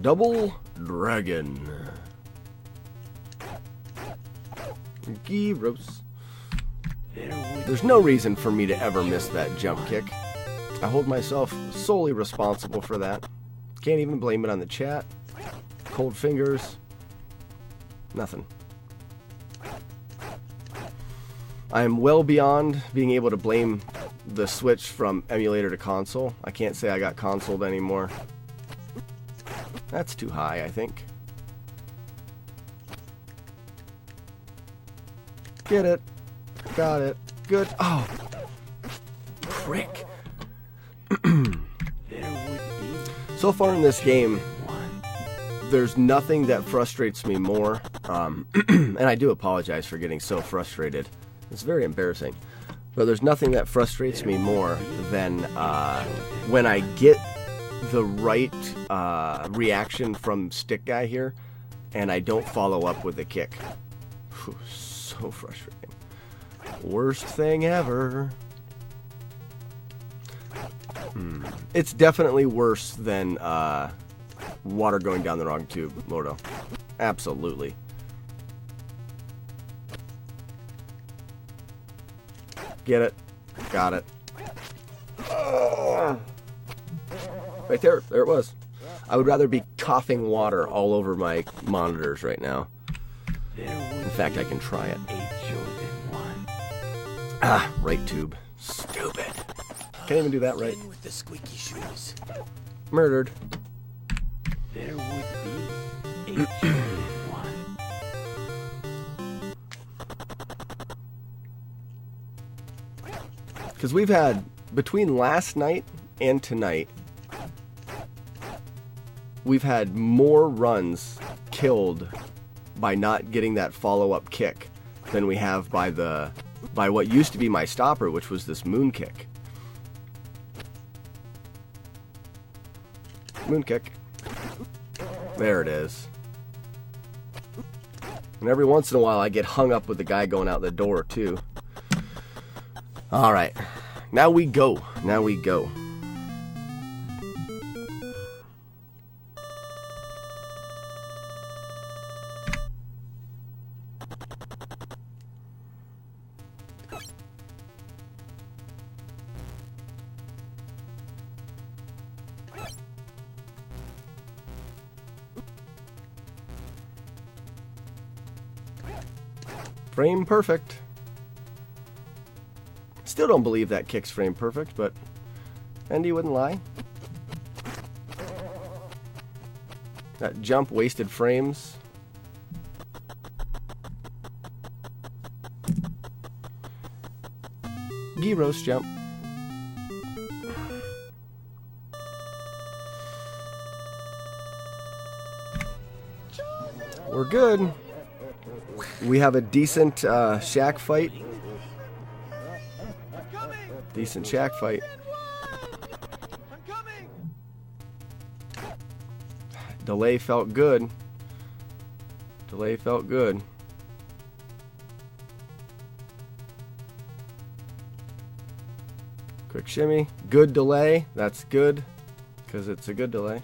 Double dragon. Gyros. There's no reason for me to ever miss that jump kick. I hold myself solely responsible for that. Can't even blame it on the chat. Cold fingers. Nothing. I am well beyond being able to blame the switch from emulator to console. I can't say I got consoled anymore. That's too high, I think. Get it. Got it. Good. Oh. Prick. So far in this game, there's nothing that frustrates me more, and I do apologize for getting so frustrated. It's very embarrassing. But there's nothing that frustrates me more than when I get the right reaction from Stick Guy here, and I don't follow up with a kick. Whew, so frustrating. Worst thing ever. It's definitely worse than water going down the wrong tube, Lordo. Absolutely. Get it. Got it. Right there. There it was. I would rather be coughing water all over my monitors right now. In fact, I can try it. Ah, right tube. Stupid. Can't even do that right. Again with the squeaky shoes. Murdered. There would be a chosen one. Because we've had, between last night and tonight, we've had more runs killed by not getting that follow-up kick than we have by what used to be my stopper, which was this moon kick. Moon kick. There it is. And every once in a while I get hung up with the guy going out the door too. Alright. Now we go. Now we go. Frame perfect. Still don't believe that kick's frame perfect, but Andy wouldn't lie. That jump wasted frames. Gyros jump. We're good. We have a decent shack fight. Decent shack fight. Delay felt good. Delay felt good. Quick shimmy. Good delay. That's good. Because it's a good delay.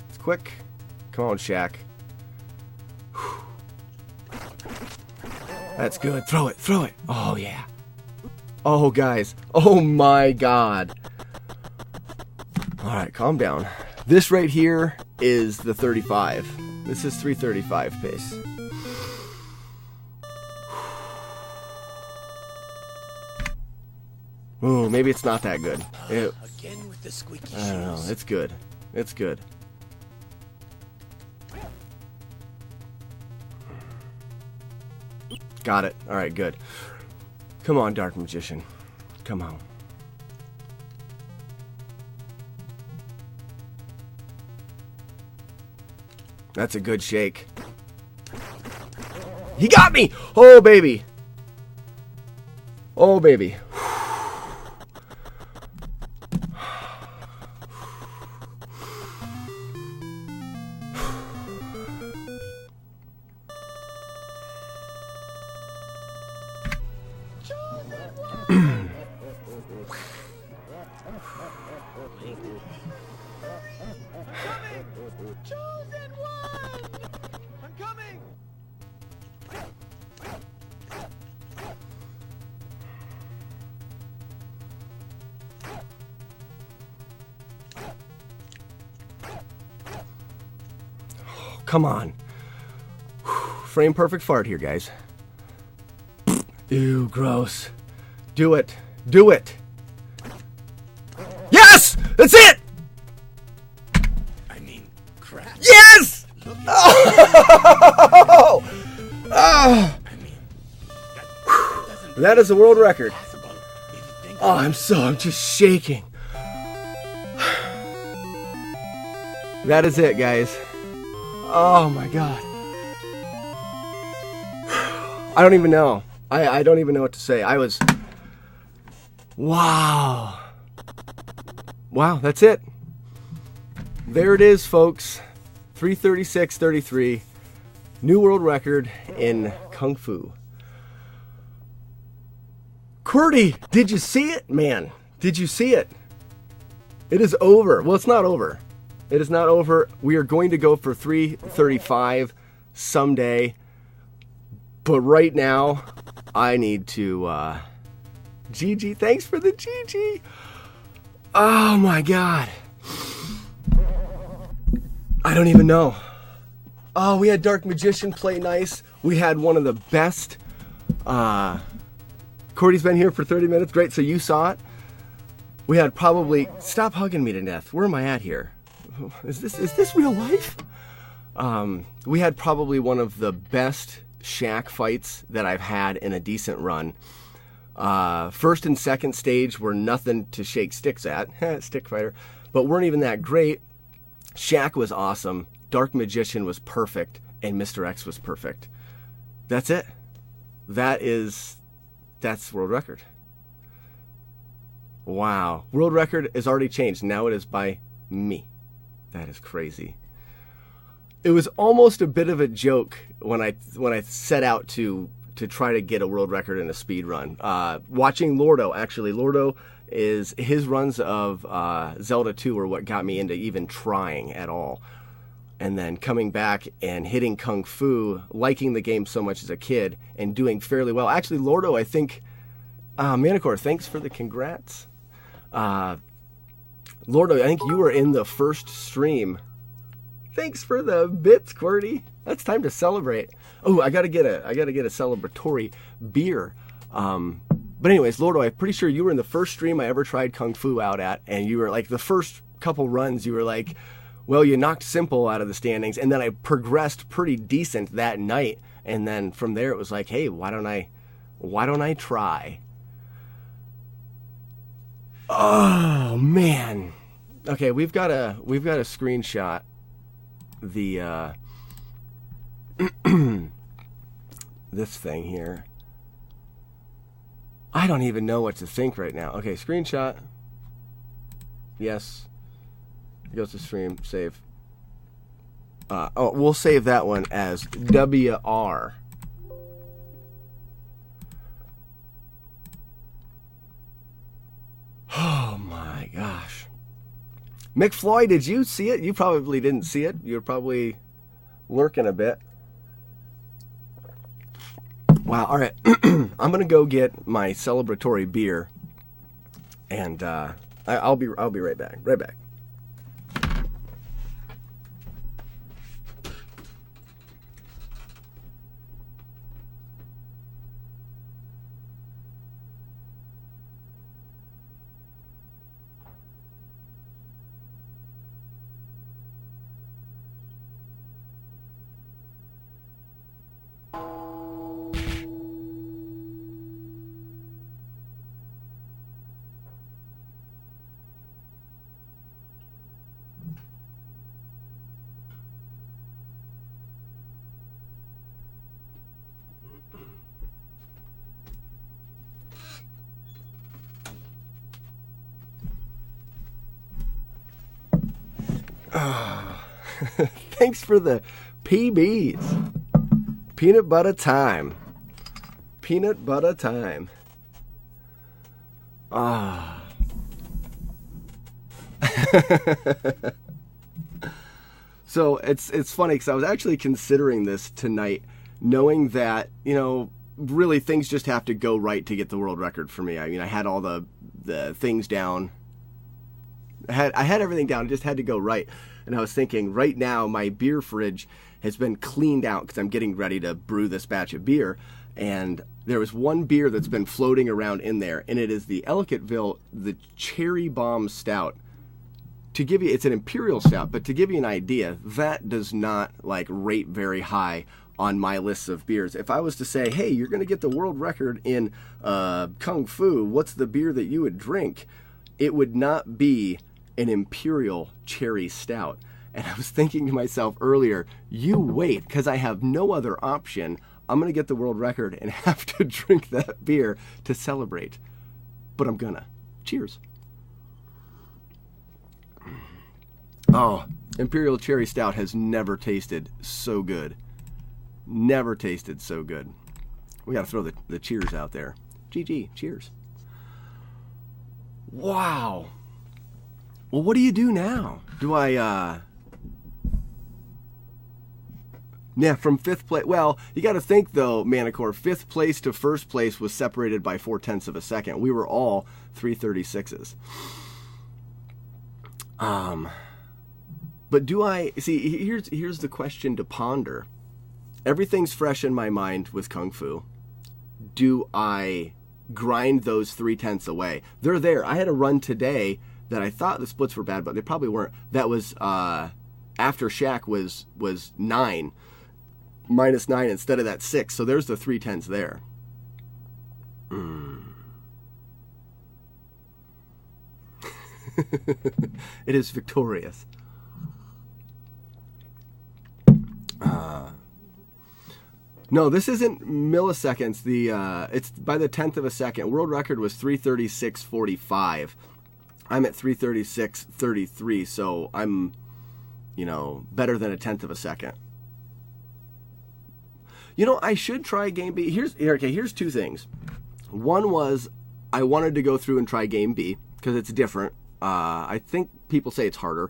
It's quick. Come on, Shaq. That's good. Throw it. Throw it. Oh, yeah. Oh, guys. Oh, my God. All right, calm down. This right here is the 35. This is 335 pace. Ooh, maybe it's not that good. Again with the squeaky shoes. I don't know. It's good. It's good. Got it. All right, good. Come on, Dark Magician. Come on. That's a good shake. He got me! Oh, baby. Oh, baby. Chosen one! I'm coming! Come on. Frame perfect fart here, guys. Ew, gross. Do it. Do it. Yes! That's it! I mean, crap. Yes! Oh! Oh! I mean, that doesn't That is a world record. possible if you think Oh, I'm just shaking. That is it, guys. Oh my god. I don't even know. I don't even know what to say. Wow. Wow, that's it. There it is, folks. 336.33. New world record in Kung Fu. QWERTY, did you see it? Man, did you see it? It is over. Well, it's not over. It is not over. We are going to go for 335 someday. But right now, I need to... GG, thanks for the GG. Oh my god. I don't even know. Oh, we had Dark Magician play nice. We had one of the best. Cordy's been here for 30 minutes. Great, so you saw it. We had probably... Stop hugging me to death. Where am I at here? Is this real life? We had probably one of the best shack fights that I've had in a decent run. First and second stage were nothing to shake sticks at. Stick fighter. But weren't even that great. Shack was awesome. Dark Magician was perfect. And Mr. X was perfect. That's it. That's world record. Wow. World record is already changed. Now it is by me. That is crazy. It was almost a bit of a joke when I set out to try to get a world record in a speed run. Watching Lordo, actually, Lordo is his runs of Zelda 2 are what got me into even trying at all. And then coming back and hitting Kung Fu, liking the game so much as a kid, and doing fairly well. Actually, Lordo, I think, Manicor, thanks for the congrats. Lordo, I think you were in the first stream. Thanks for the bits, QWERTY. That's time to celebrate. Oh, I gotta get a celebratory beer. But anyways, Lordo, I'm pretty sure you were in the first stream I ever tried Kung Fu out at, and you were like the first couple runs. You were like, well, you knocked Simple out of the standings, and then I progressed pretty decent that night, and then from there it was like, hey, why don't I try? Oh man. Okay, we've got a screenshot the this thing here. I don't even know what to think right now. Okay, screenshot. Yes. It goes to stream, save. Oh, we'll save that one as WR. Oh my gosh. McFloyd, did you see it? You probably didn't see it. You're probably lurking a bit. Wow, all right. I'm going to go get my celebratory beer. And I'll be right back. Right back. Thanks for the PBs. Peanut butter time. Peanut butter time. Ah. So it's funny because I was actually considering this tonight, knowing that, you know, really things just have to go right to get the world record for me. I mean, I had all the things down. I had everything down. It just had to go right. And I was thinking, right now, my beer fridge has been cleaned out because I'm getting ready to brew this batch of beer. And there was one beer that's been floating around in there, and it is the Ellicottville, the Cherry Bomb Stout. To give you, it's an imperial stout, but to give you an idea, that does not like rate very high on my list of beers. If I was to say, hey, you're going to get the world record in Kung Fu, what's the beer that you would drink? It would not be an imperial cherry stout. And I was thinking to myself earlier, you wait, because I have no other option. I'm going to get the world record and have to drink that beer to celebrate. But I'm gonna. Cheers. Oh, Imperial Cherry Stout has never tasted so good. Never tasted so good. We got to throw the cheers out there. GG, cheers. Wow. Well, what do you do now? Do I, yeah, from fifth place. Well, you got to think, though, Manicore, fifth place to first place was separated by 0.4 of a second. We were all 336s. But do I see? Here's the question to ponder. Everything's fresh in my mind with Kung Fu. Do I grind those 0.3 away? They're there. I had a run today that I thought the splits were bad, but they probably weren't. That was after Shaq was 9, -9 instead of that 6. So there's the 0.3 there. It is victorious. No, this isn't milliseconds. It's by the 10th of a second. World record was 336.45. I'm at 336.33, so I'm, better than a 10th of a second. I should try Game B. Here's two things. One was I wanted to go through and try Game B because it's different. I think people say it's harder,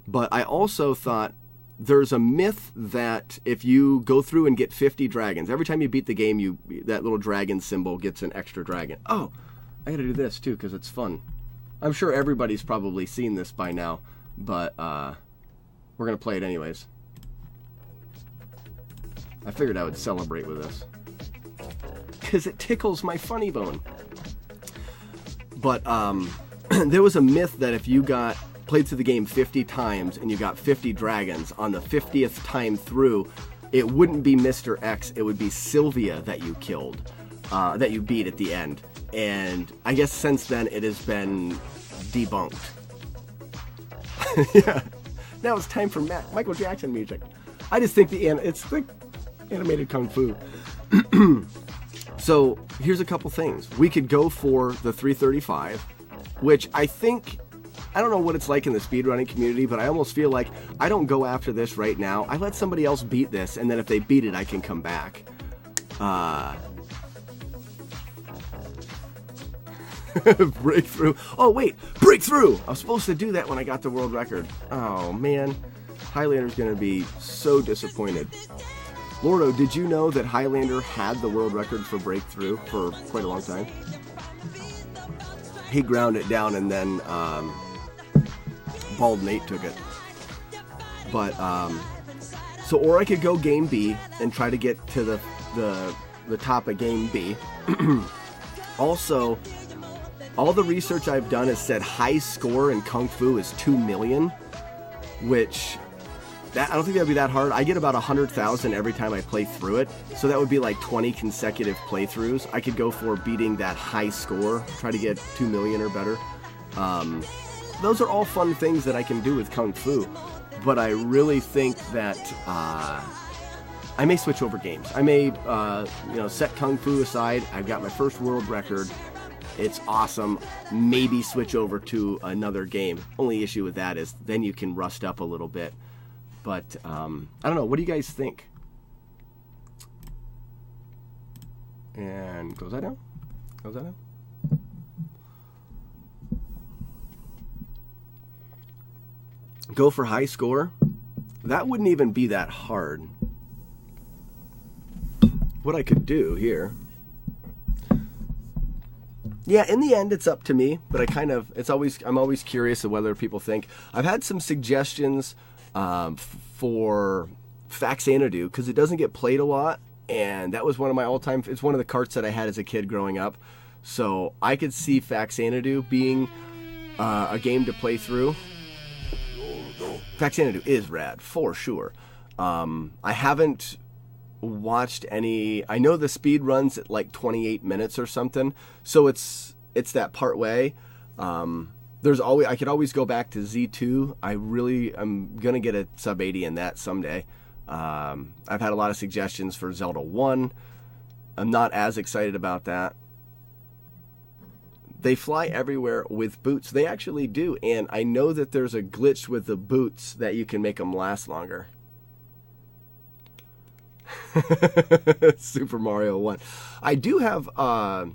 but I also thought there's a myth that if you go through and get 50 dragons, every time you beat the game, that little dragon symbol gets an extra dragon. Oh, I gotta do this too because it's fun. I'm sure everybody's probably seen this by now, but we're gonna play it anyways. I figured I would celebrate with this because it tickles my funny bone. But there was a myth that if you played through the game 50 times and you got 50 dragons, on the 50th time through, it wouldn't be Mr. X, it would be Sylvia that you killed, that you beat at the end. And I guess since then it has been debunked. Yeah. Now it's time for Michael Jackson music. I just think it's like animated Kung Fu. So here's a couple things. We could go for the 335, which I don't know what it's like in the speedrunning community, but I almost feel like I don't go after this right now. I let somebody else beat this, and then if they beat it, I can come back. Breakthrough. Oh, wait. Breakthrough! I was supposed to do that when I got the world record. Oh, man. Highlander's going to be so disappointed. Lordo, did you know that Highlander had the world record for breakthrough for quite a long time? He ground it down, and then Bald Nate took it. But or I could go Game B and try to get to the top of Game B. Also, all the research I've done has said high score in Kung Fu is 2 million, which I don't think that would be that hard. I get about 100,000 every time I play through it, so that would be like 20 consecutive playthroughs. I could go for beating that high score, try to get 2 million or better. Those are all fun things that I can do with Kung Fu, but I really think that I may switch over games. I may, you know, set Kung Fu aside. I've got my first world record. It's awesome. Maybe switch over to another game. Only issue with that is then you can rust up a little bit. But I don't know. What do you guys think? And goes that down? Goes that down? Go for high score? That wouldn't even be that hard. What I could do here. Yeah, in the end, it's up to me, but I'm always curious of whether people think. I've had some suggestions for Faxanadu because it doesn't get played a lot, and that was one of my all-time. It's one of the carts that I had as a kid growing up, so I could see Faxanadu being a game to play through. Faxanadu is rad for sure. I haven't watched any. I know the speed runs at like 28 minutes or something, so it's that part way. I could always go back to Z2. I'm gonna get a sub 80 in that someday. I've had a lot of suggestions for Zelda 1. I'm not as excited about that. They fly everywhere with boots. They actually do, and I know that there's a glitch with the boots that you can make them last longer. Super Mario 1. I do have a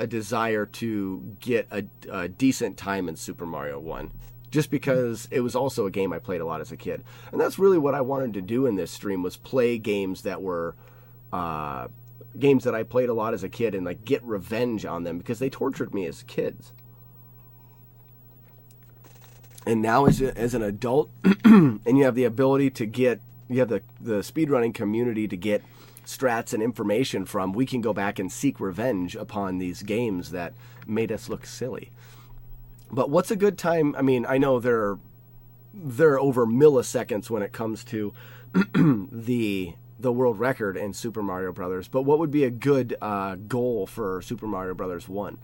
desire to get a decent time in Super Mario 1, just because it was also a game I played a lot as a kid, and that's really what I wanted to do in this stream, was play games that were games that I played a lot as a kid and like get revenge on them because they tortured me as kids. And now as an adult, and you have the ability to get, you have the speedrunning community to get strats and information from, we can go back and seek revenge upon these games that made us look silly. But what's a good time? I mean, I know they're over milliseconds when it comes to the world record in Super Mario Brothers, but what would be a good goal for Super Mario Brothers 1?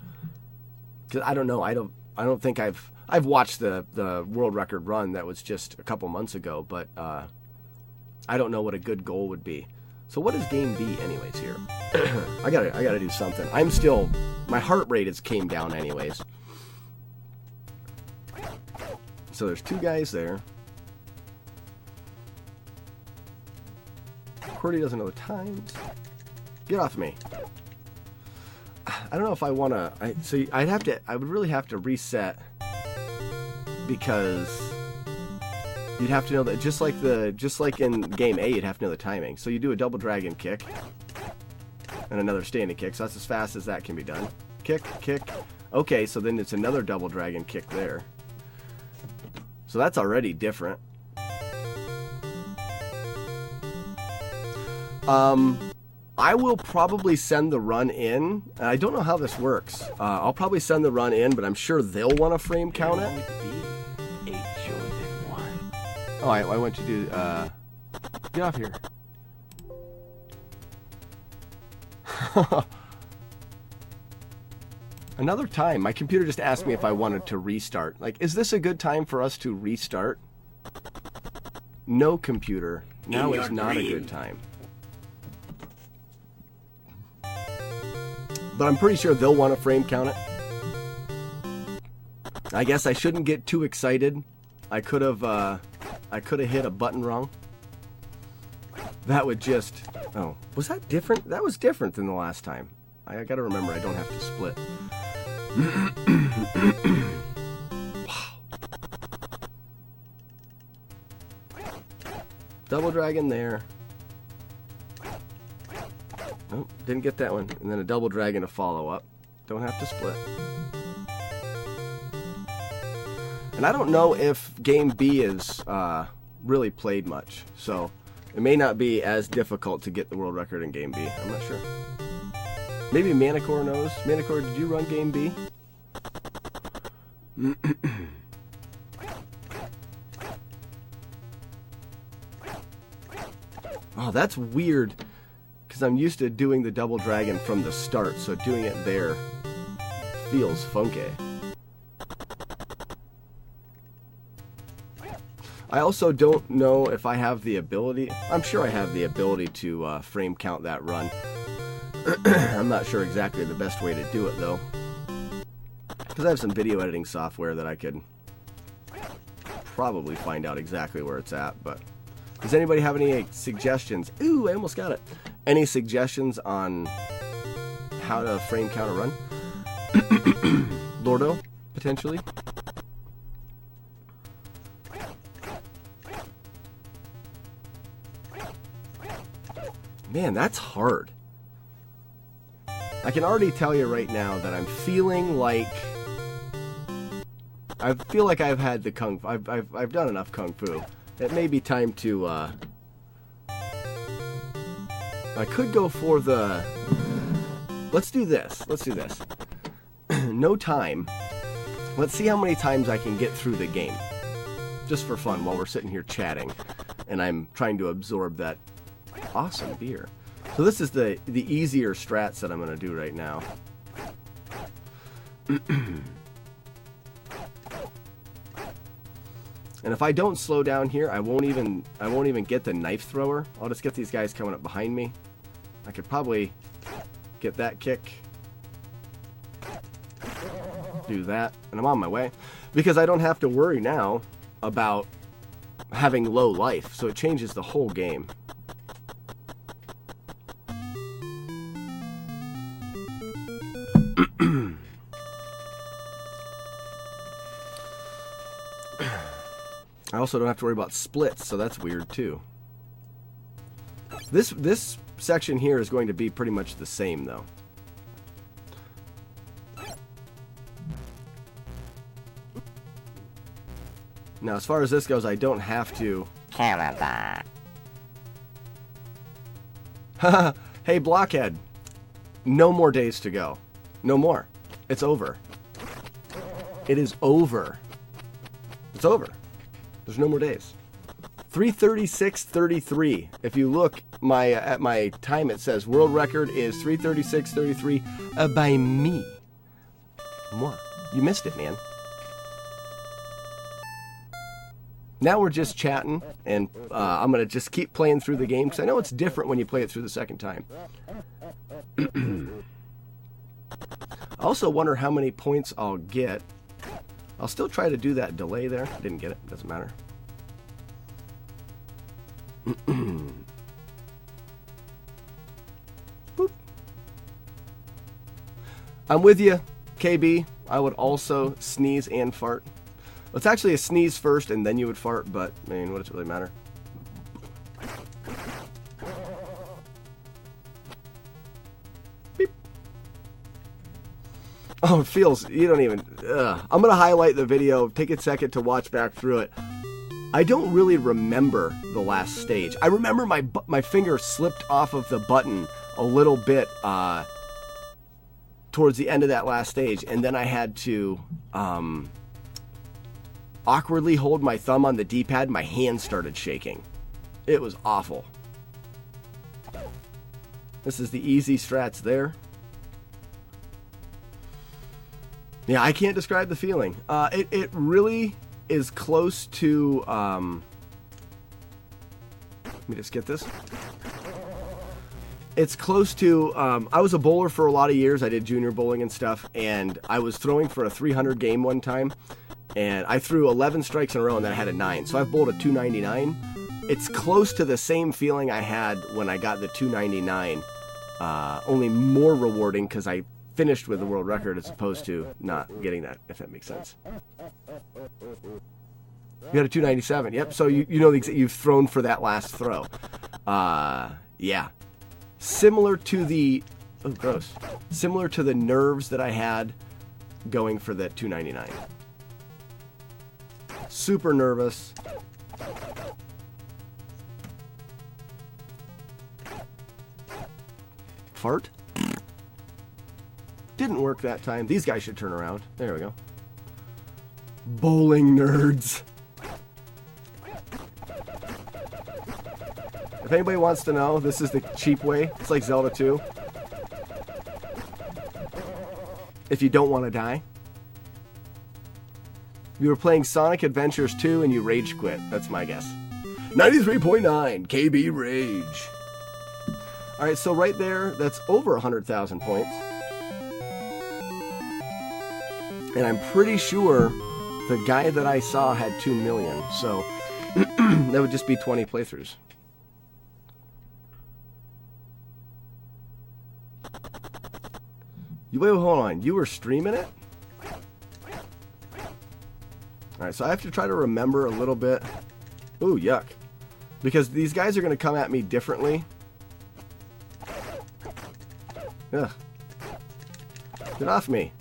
Because I don't know. I don't think I've watched the world record run that was just a couple months ago, but I don't know what a good goal would be. So what is game B anyways here? I gotta do something. My heart rate came down anyways. So there's two guys there. QWERTY doesn't know the times. Get off me. I don't know if I want to. I would really have to reset, because you'd have to know that just like in game A, you'd have to know the timing. So you do a double dragon kick and another standing kick. So that's as fast as that can be done. Kick, kick. Okay, so then it's another double dragon kick there. So that's already different. I will probably send the run in. I don't know how this works. I'll probably send the run in, but I'm sure they'll want to frame count it. Oh, I want you to get off here. Another time. My computer just asked me if I wanted to restart. Like, is this a good time for us to restart? No, computer. Now is not a good time. But I'm pretty sure they'll want to frame count it. I guess I shouldn't get too excited. I could have hit a button wrong. That would just... Oh, was that different? That was different than the last time. I gotta remember I don't have to split. Wow. Double dragon there. Oh, didn't get that one. And then a double dragon to follow up. Don't have to split. And I don't know if game B is really played much, so it may not be as difficult to get the world record in game B. I'm not sure. Maybe Manicore knows. Manicore, did you run game B? Oh, that's weird, because I'm used to doing the double dragon from the start, so doing it there feels funky. I also don't know if I have the ability. I'm sure I have the ability to frame count that run. I'm not sure exactly the best way to do it though, because I have some video editing software that I could probably find out exactly where it's at. But does anybody have any suggestions? Ooh, I almost got it. Any suggestions on how to frame count a run? Lordo, potentially. Man, that's hard. I can already tell you right now that I'm feeling like I've had the kung fu. I've done enough kung fu. It may be time to I could go for the let's do this. No time. Let's see how many times I can get through the game. Just for fun while we're sitting here chatting and I'm trying to absorb that awesome beer. So this is the easier strats that I'm going to do right now. And if I don't slow down here, I won't even get the knife thrower. I'll just get these guys coming up behind me. I could probably get that kick. Do that, and I'm on my way. Because I don't have to worry now about having low life, so it changes the whole game. I also don't have to worry about splits, so that's weird too. This section here is going to be pretty much the same though. Now, as far as this goes, I don't have to. Canada. Hey, Blockhead. No more days to go. No more. It's over. It is over. It's over. There's no more days. 3:36:33. If you look at my time, it says world record is 3:36:33 by me. Moi. You missed it, man. Now we're just chatting, and I'm going to just keep playing through the game, because I know it's different when you play it through the second time. I also wonder how many points I'll get. I'll still try to do that delay there. Didn't get it. Doesn't matter. Boop. I'm with you, KB. I would also sneeze and fart. Well, it's actually a sneeze first and then you would fart, but I mean, what does it really matter? Beep. Oh, it feels, you don't even, I'm going to highlight the video, take a second to watch back through it. I don't really remember the last stage. I remember my finger slipped off of the button a little bit towards the end of that last stage, and then I had to awkwardly hold my thumb on the D-pad. My hand started shaking. It was awful. This is the easy strats there. Yeah, I can't describe the feeling. It really is close to... let me just get this. It's close to... I was a bowler for a lot of years. I did junior bowling and stuff, and I was throwing for a 300 game one time, and I threw 11 strikes in a row, and then I had a 9. So I've bowled a 299. It's close to the same feeling I had when I got the 299, only more rewarding because I finished with the world record as opposed to not getting that, if that makes sense. You got a 297. Yep. So you know you've thrown for that last throw. Yeah. Similar to the gross. Similar to the nerves that I had going for that 299. Super nervous. Fart? Didn't work that time. These guys should turn around. There we go. Bowling nerds. If anybody wants to know, this is the cheap way. It's like Zelda 2. If you don't want to die. You were playing Sonic Adventures 2 and you rage quit. That's my guess. 93.9 KB Rage. Alright, so right there, that's over 100,000 points. And I'm pretty sure the guy that I saw had 2 million. So that would just be 20 playthroughs. Wait, hold on. You were streaming it? Alright, so I have to try to remember a little bit. Ooh, yuck. Because these guys are going to come at me differently. Ugh. Get off me.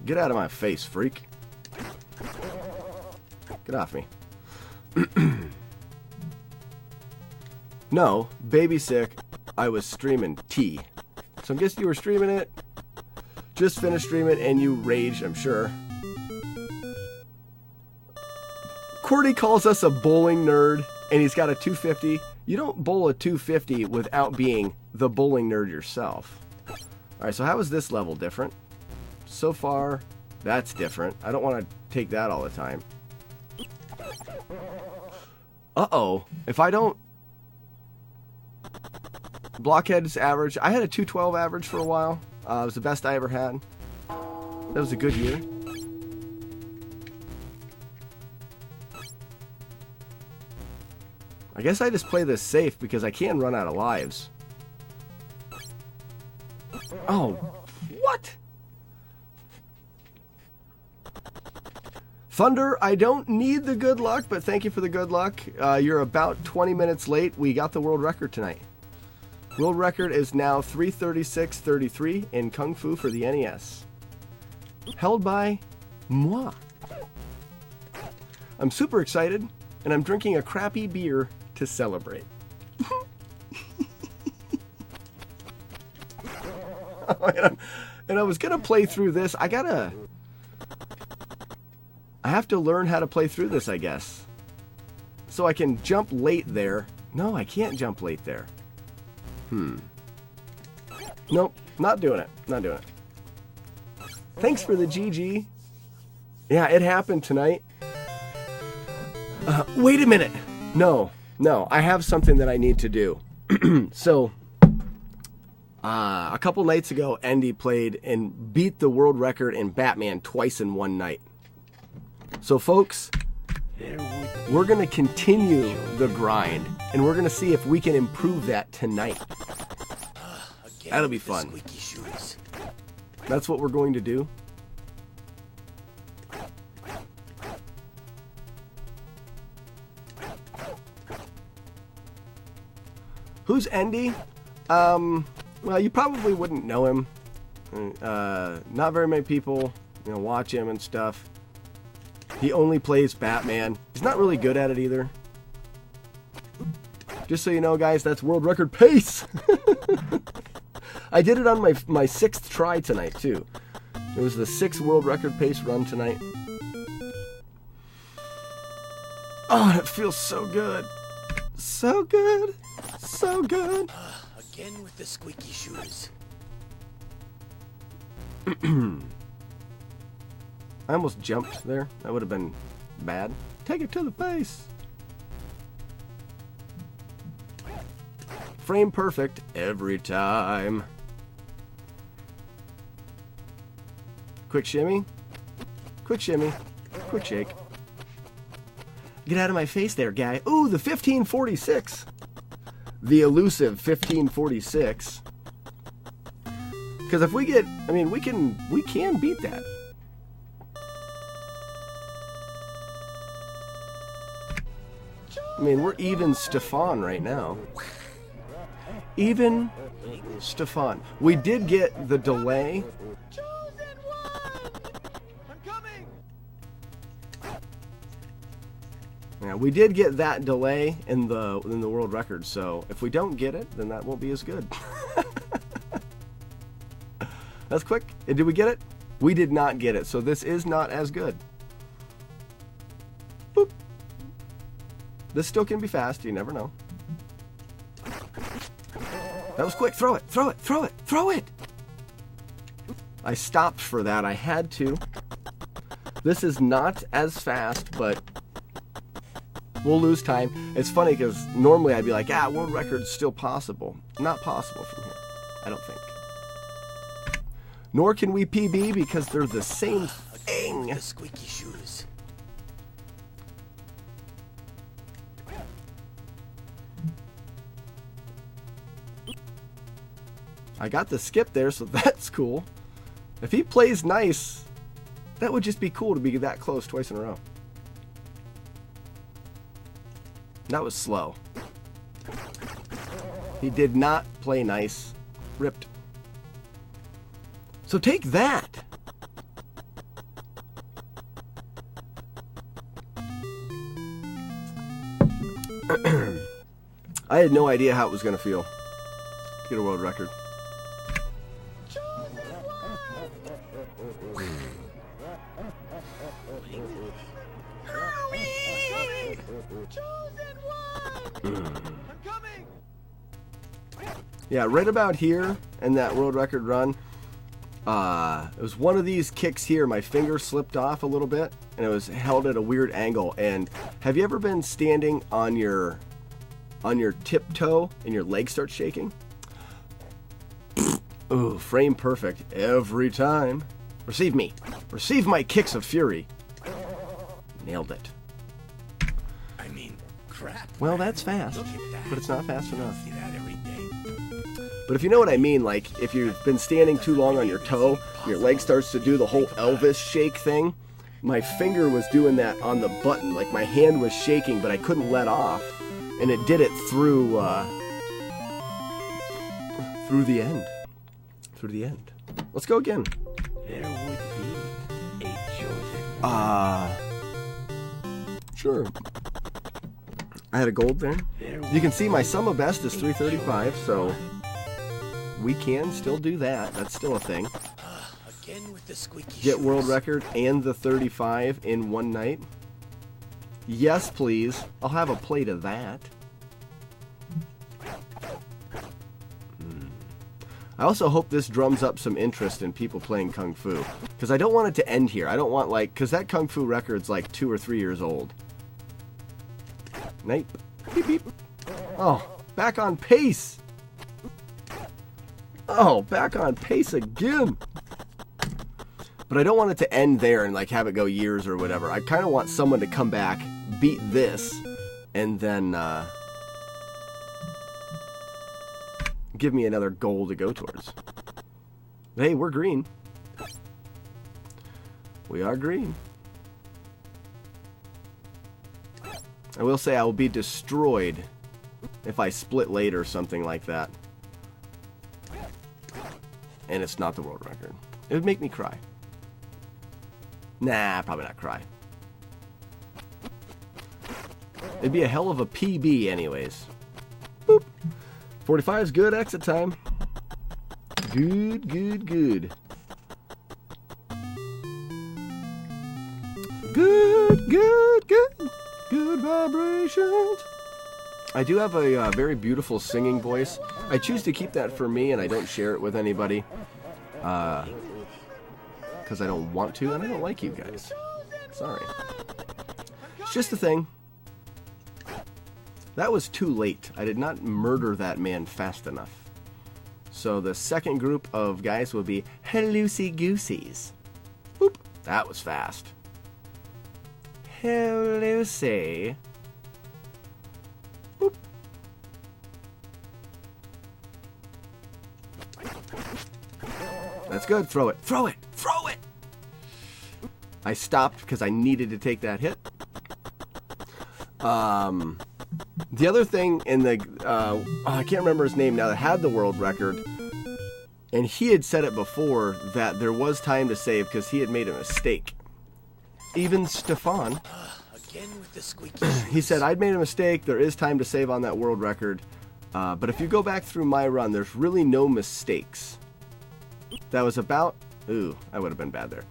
Get out of my face, freak. Get off me. No, baby sick. I was streaming T. So I'm guessing you were streaming it. Just finished streaming and you raged, I'm sure. Cordy calls us a bowling nerd and he's got a 250. You don't bowl a 250 without being the bowling nerd yourself. Alright, so how is this level different? So far, that's different. I don't want to take that all the time. Uh-oh. If I don't... Blockhead's average. I had a 212 average for a while. It was the best I ever had. That was a good year. I guess I just play this safe because I can run out of lives. Oh, what? Thunder, I don't need the good luck, but thank you for the good luck. You're about 20 minutes late. We got the world record tonight. World record is now 336.33 in Kung Fu for the NES. Held by moi. I'm super excited, and I'm drinking a crappy beer to celebrate. And I was gonna play through this. I have to learn how to play through this, I guess. So I can jump late there. No, I can't jump late there. Nope, not doing it. Not doing it. Thanks for the GG. Yeah, it happened tonight. Wait a minute. No, I have something that I need to do. So, a couple nights ago, Andy played and beat the world record in Batman twice in one night. So, folks, we're going to continue the grind, and we're going to see if we can improve that tonight. That'll be fun. That's what we're going to do. Who's Andy? Well, you probably wouldn't know him. Not very many people, watch him and stuff. He only plays Batman. He's not really good at it either. Just so you know, guys, that's world record pace. I did it on my sixth try tonight, too. It was the 6th world record pace run tonight. Oh, and it feels so good. So good. So good. Again with the squeaky shoes. I almost jumped there. That would have been bad. Take it to the face. Frame perfect every time. Quick shimmy. Quick shimmy. Quick shake. Get out of my face there, guy. Ooh, the 1546. The elusive 1546. Because if we get, we can beat that. We're even Stefan right now. Even Stefan. We did get the delay. Yeah, we did get that delay in the world record. So if we don't get it, then that won't be as good. That's quick. Did we get it? We did not get it. So this is not as good. Boop. This still can be fast. You never know. That was quick. Throw it, throw it, throw it, throw it. I stopped for that. I had to. This is not as fast, but we'll lose time. It's funny because normally I'd be like, world record's still possible. Not possible from here, I don't think. Nor can we PB because they're the same thing. The squeaky shoes. I got the skip there, so that's cool. If he plays nice, that would just be cool to be that close twice in a row. That was slow. He did not play nice. Ripped. So take that. I had no idea how it was going to feel. Get a world record. Yeah, right about here in that world record run, it was one of these kicks here. My finger slipped off a little bit, and it was held at a weird angle. And have you ever been standing on your tiptoe and your leg starts shaking? Ooh, frame perfect every time. Receive me. Receive my kicks of fury. Nailed it. I mean, crap. Well, that's fast, Look at that. but it's not fast enough. See that every day. But if you know what I mean, like if you've been standing too long on your toe, your leg starts to do the whole Elvis shake thing. My finger was doing that on the button, like my hand was shaking, but I couldn't let off, and it did it through the end. Through the end. Let's go again. There would be a chosen Sure. I had a gold there. You can see my sum of best is 335, so we can still do that. That's still a thing. Again with the squeaky Get shoes. world record and the 35 in one night. Yes, please. I'll have a plate of that. I also hope this drums up some interest in people playing Kung Fu. Because I don't want it to end here. I don't want, like, because that Kung Fu record's like 2 or 3 years old. Night. Beep, beep. Oh, back on pace. Oh, back on pace again. But I don't want it to end there and, like, have it go years or whatever. I kind of want someone to come back, beat this, and then, give me another goal to go towards. Hey, we're green. We are green. I will say I will be destroyed if I split late or something like that. And it's not the world record. It would make me cry. Nah, probably not cry. It'd be a hell of a PB anyways. Boop. 45 is good exit time. Good, good, good. Good, good, good. Good vibrations. I do have a very beautiful singing voice. I choose to keep that for me and I don't share it with anybody. Because I don't want to and I don't like you guys. Sorry. It's just a thing. That was too late. I did not murder that man fast enough. So the second group of guys will be Helloosey-gooseys. Boop. That was fast. Helloosey. Boop. That's good. Throw it. Throw it. Throw it. I stopped because I needed to take that hit. The other thing in the, I can't remember his name now, that had the world record, and he had said it before that there was time to save because he had made a mistake. Even Stefan, Again with the squeaky shoes. he said, I'd made a mistake, there is time to save on that world record, but if you go back through my run, there's really no mistakes. That was about, ooh, I would have been bad there.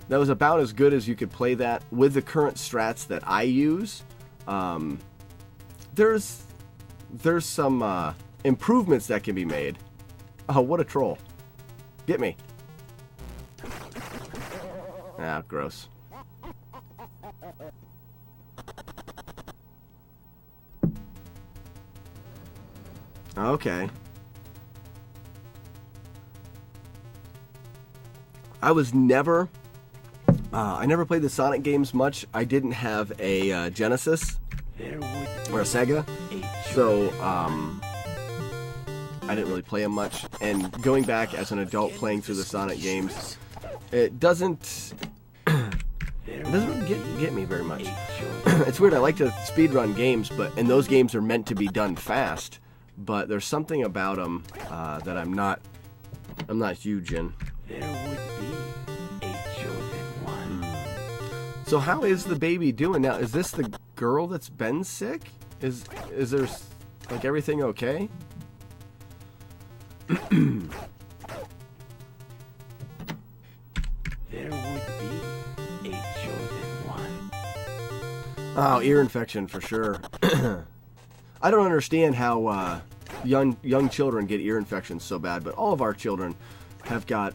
That was about as good as you could play that with the current strats that I use. There's some improvements that can be made. Oh, what a troll. Get me. Ah, gross. Okay. I never played the Sonic games much. I didn't have a Genesis or a Sega, so I didn't really play them much. And going back as an adult playing through the Sonic games, it doesn't get me very much. It's weird. I like to speedrun games, and those games are meant to be done fast. But there's something about them that I'm not huge in. There would be a chosen one. So how is the baby doing now? Is this the girl that's been sick? Is there like everything okay? There would be a chosen one. Oh, ear infection for sure. I don't understand how young children get ear infections so bad, but all of our children have got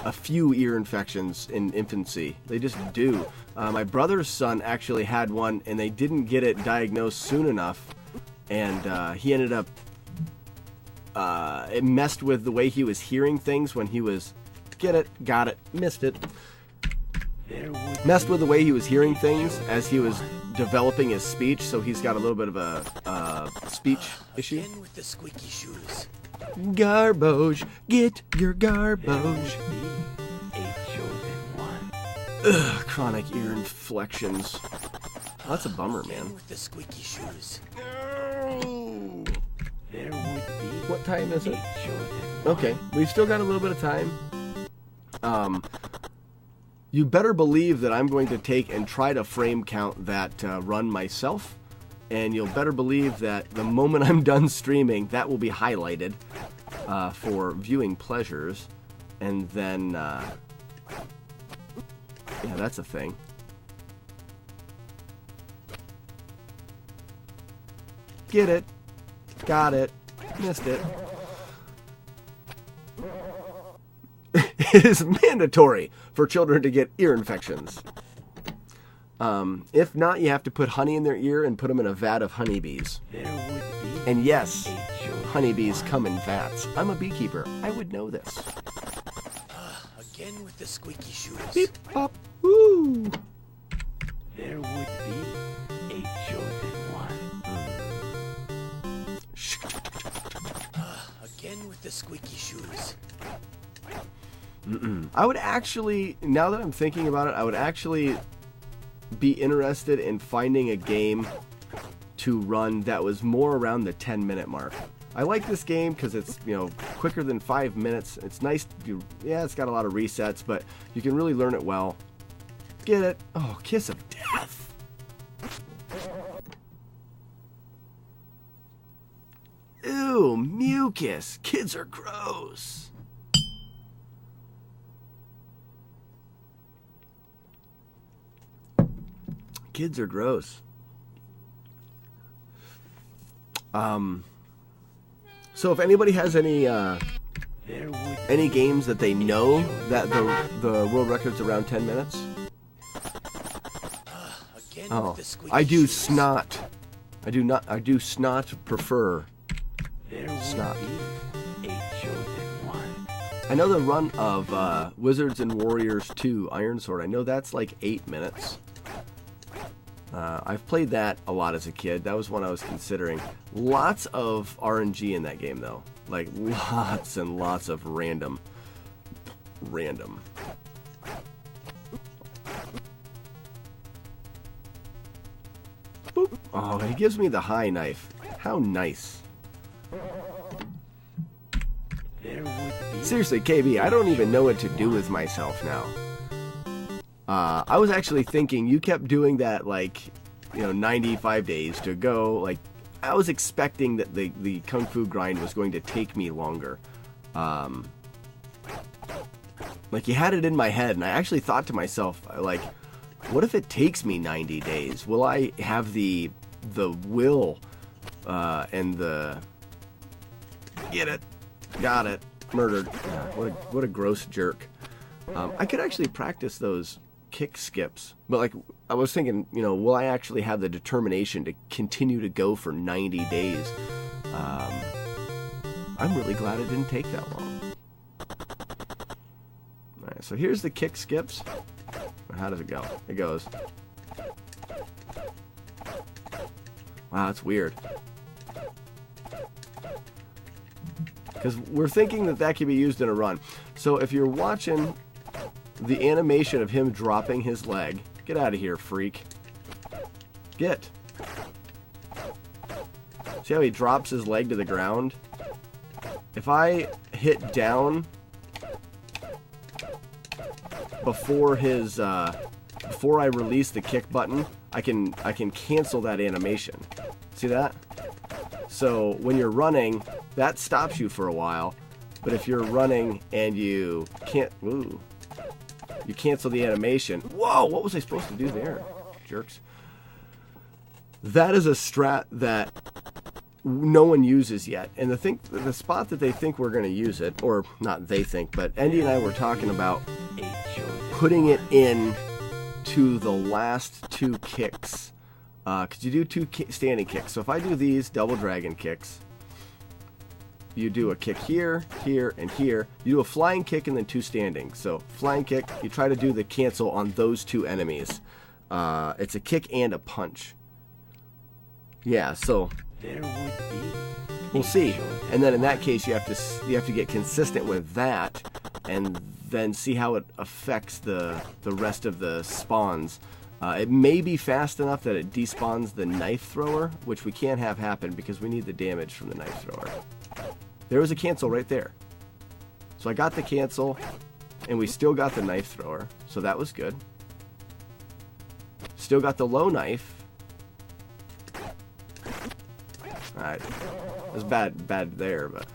a few ear infections in infancy. They just do. My brother's son actually had one, and they didn't get it diagnosed soon enough, and he ended up... it messed with the way he was hearing things when he was... Get it, got it, missed it. Messed with the way he was hearing things as he was developing his speech, so he's got a little bit of a speech issue. Again with the squeaky shoes. Garbage, get your garbage. A chosen one. Ugh, chronic ear inflections. That's a bummer, man. Again with the squeaky shoes. No. There would be What time is a it? chosen one. Okay, we've still got a little bit of time. You better believe that I'm going to take and try to frame count that run myself. And you'll better believe that the moment I'm done streaming, that will be highlighted for viewing pleasures. And then, yeah, that's a thing. Get it. Got it. Missed it. It is mandatory for children to get ear infections. If not, you have to put honey in their ear and put them in a vat of honeybees. There would be And yes, a chosen honeybees come in vats. I'm a beekeeper. I would know this. Again with the squeaky shoes. Beep, pop, woo. There would be a chosen one. Again with the squeaky shoes. I would actually, now that I'm thinking about it, I would actually be interested in finding a game to run that was more around the 10-minute mark. I like this game because it's, quicker than 5 minutes. It's nice. Yeah, it's got a lot of resets, but you can really learn it well. Get it? Oh, kiss of death. Ew, mucus. Kids are gross. Kids are gross. So if anybody has any games that they know that the world record's around 10 minutes. Again Oh, with the squeaky I do shoes. snot. I do snot prefer There would snot. be a chosen one. I know the run of Wizards and Warriors 2 Iron Sword. I know that's like 8 minutes. I've played that a lot as a kid. That was one I was considering. Lots of RNG in that game, though. Like, lots and lots of random. Boop. Oh, he gives me the high knife. How nice. There would be Seriously, KB, I don't even know what to do with myself now. I was actually thinking you kept doing that, 95 days to go. Like, I was expecting that the Kung Fu grind was going to take me longer. Like, you had it in my head, and I actually thought to myself, what if it takes me 90 days? Will I have the will and the Get it. Got it. Murdered. Yeah, what a gross jerk. I could actually practice those kick skips, but like I was thinking, you know, will I actually have the determination to continue to go for 90 days? I'm really glad it didn't take that long. All right, so here's the kick skips. How does it go? It goes. Wow, that's weird. Because we're thinking that that could be used in a run. So if you're watching the animation of him dropping his leg, get out of here, freak. Get. See how he drops his leg to the ground? If I hit down before his before I release the kick button, I can cancel that animation. See that? So when you're running, that stops you for a while. But if you're running and you can't, you cancel the animation. Whoa! What was I supposed to do there, jerks? That is a strat that no one uses yet, and the spot that they think we're going to use it, or not they think, but Andy and I were talking about putting it in to the last two kicks, because you do two standing kicks. So if I do these double dragon kicks, you do a kick here, here, and here. You do a flying kick and then two standing. So flying kick, you try to do the cancel on those two enemies. It's a kick and a punch. Yeah, so we'll see. And then in that case, you have to get consistent with that, and then see how it affects the rest of the spawns. It may be fast enough that it despawns the knife thrower, which we can't have happen because we need the damage from the knife thrower. There was a cancel right there. So I got the cancel, and we still got the knife thrower, so that was good. Still got the low knife. Alright, it was bad there, but...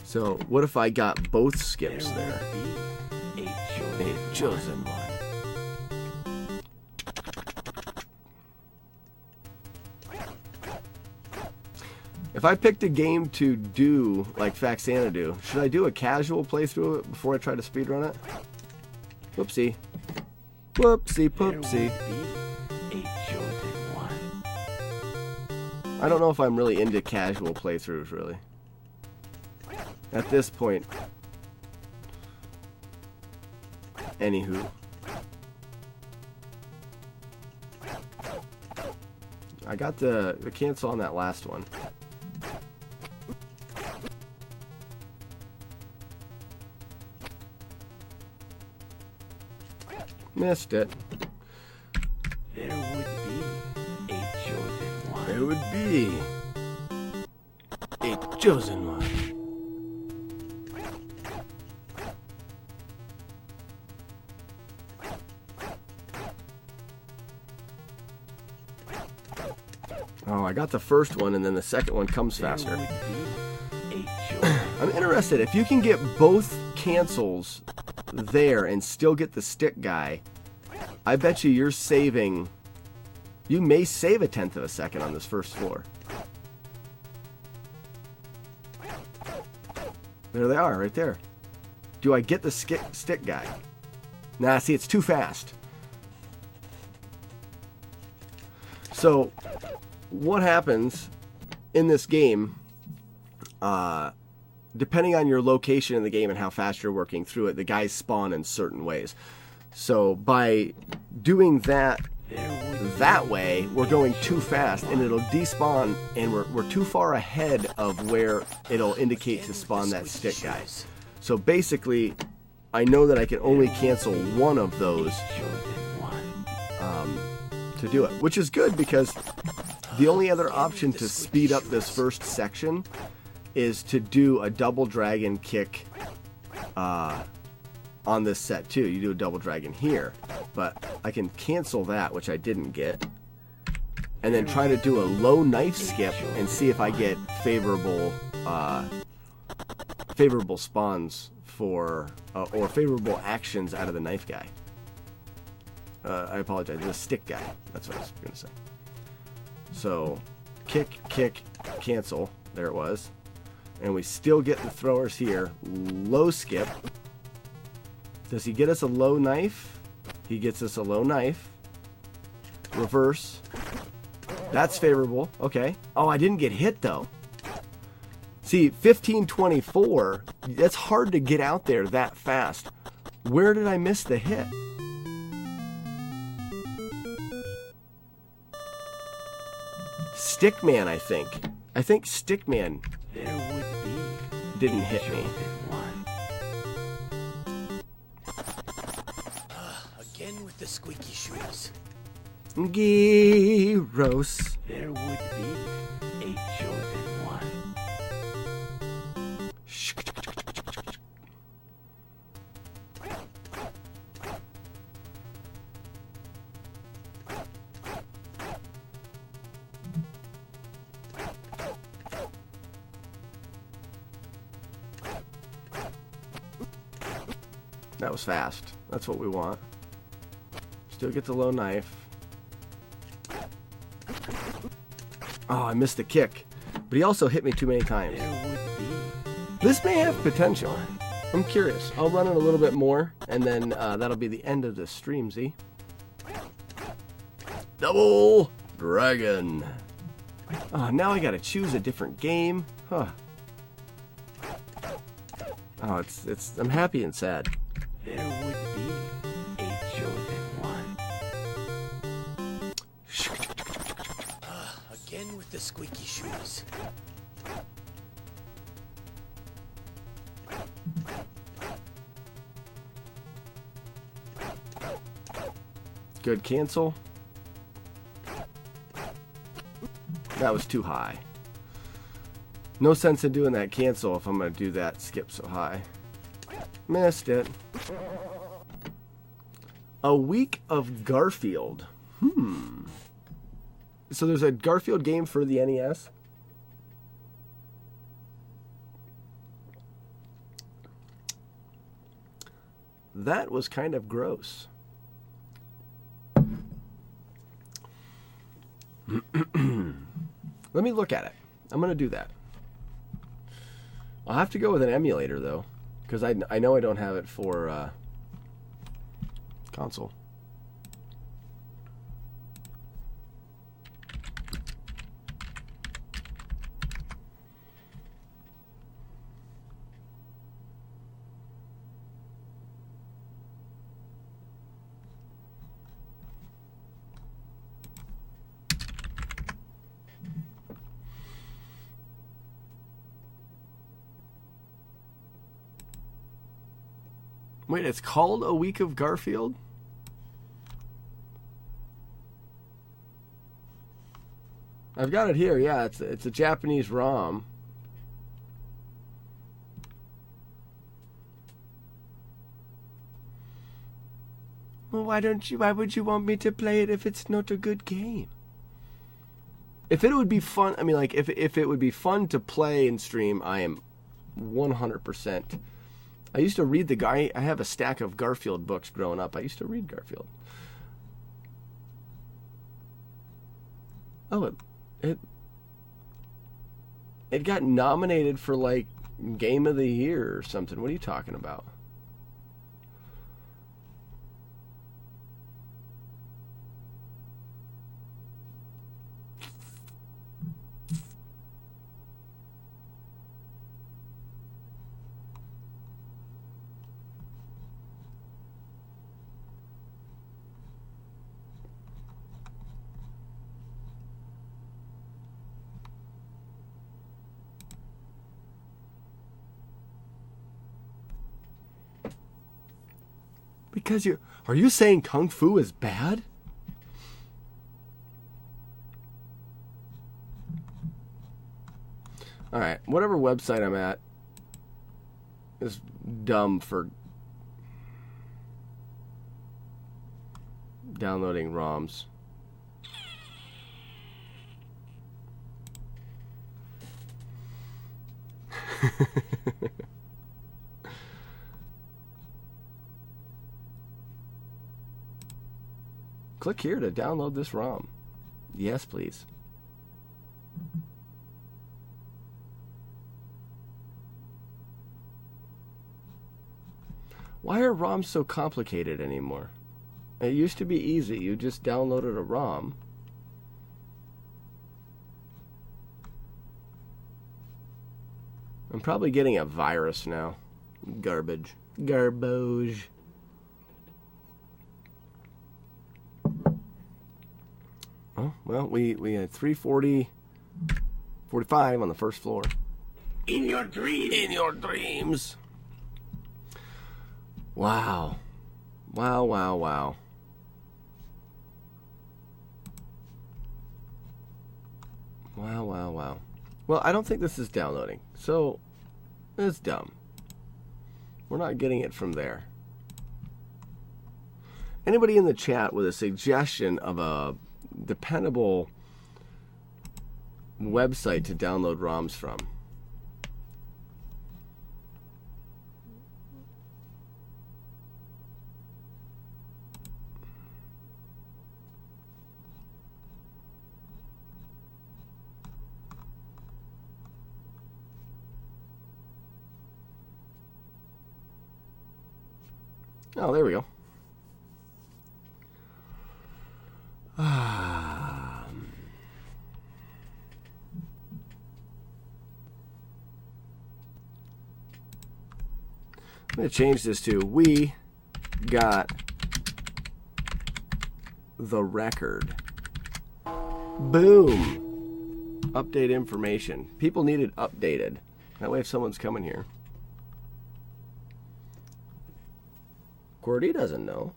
So, what if I got both skips there? A chosen one. If I picked a game to do like Faxanadu, should I do a casual playthrough of it before I try to speedrun it? Whoopsie. Whoopsie poopsie. I don't know if I'm really into casual playthroughs, really. At this point. Anywho. I got the cancel on that last one. Missed it. There would be a chosen one. Oh, I got the first one, and then the second one comes faster. I'm interested. If you can get both cancels there and still get the stick guy, I bet you're saving... You may save a tenth of a second on this first floor. There they are, right there. Do I get the stick guy? Nah, see, it's too fast. So, what happens in this game, depending on your location in the game and how fast you're working through it, the guys spawn in certain ways. So, by doing that way, we're going too fast, and it'll despawn, and we're too far ahead of where it'll indicate to spawn that stick guy. So basically, I know that I can only cancel one of those to do it, which is good because the only other option to speed up this first section is to do a double dragon kick on this set too. You do a double dragon here, but I can cancel that, which I didn't get, and then try to do a low knife skip and see if I get favorable spawns for or favorable actions out of the knife guy. I apologize, the stick guy. That's what I was gonna say. So kick, kick, cancel. There it was. And we still get the throwers here. Low skip. Does he get us a low knife? He gets us a low knife. Reverse. That's favorable. Okay. Oh, I didn't get hit, though. See, 15-24, that's hard to get out there that fast. Where did I miss the hit? Stickman, I think. I think Stickman There would be didn't a hit me. chosen one. Again with the squeaky shoes. Gyros. There would be a chosen one. That was fast. That's what we want. Still get the low knife. Oh, I missed the kick. But he also hit me too many times. There would be This may have potential. I'm curious. I'll run it a little bit more, and then that'll be the end of the stream, Z. Double Dragon. Oh, now I gotta choose a different game. Huh. Oh, I'm happy and sad. there would be a chosen one. Again with the squeaky shoes. Good cancel. That was too high. No sense in doing that cancel if I'm going to do that skip so high. Missed it. A week of Garfield. So there's a Garfield game for the NES? That was kind of gross. Let me look at it. I'm going to do that. I'll have to go with an emulator, though, because I know I don't have it for console. Wait, it's called A Week of Garfield? I've got it here. Yeah, it's a Japanese ROM. Well, why would you want me to play it if it's not a good game? If it would be fun, I mean, like, if it would be fun to play and stream, I am 100%. I used to read I have a stack of Garfield books growing up. I used to read Garfield. Oh, it got nominated for, like, Game of the Year or something. What are you talking about? Because are you saying Kung Fu is bad? Alright, whatever website I'm at is dumb for downloading ROMs. Click here to download this ROM. Yes, please. Why are ROMs so complicated anymore? It used to be easy. You just downloaded a ROM. I'm probably getting a virus now. Garbage. Garbage. Oh, well, we had 340, 45 on the first floor. In your dreams. In your dreams. Wow. Wow, wow, wow. Wow, wow, wow. Well, I don't think this is downloading, so it's dumb. We're not getting it from there. Anybody in the chat with a suggestion of a dependable website to download ROMs from? Oh, there we go. I'm going to change this to "We got the record." Boom. Update information. People need it updated. That way if someone's coming here. QWERTY doesn't know.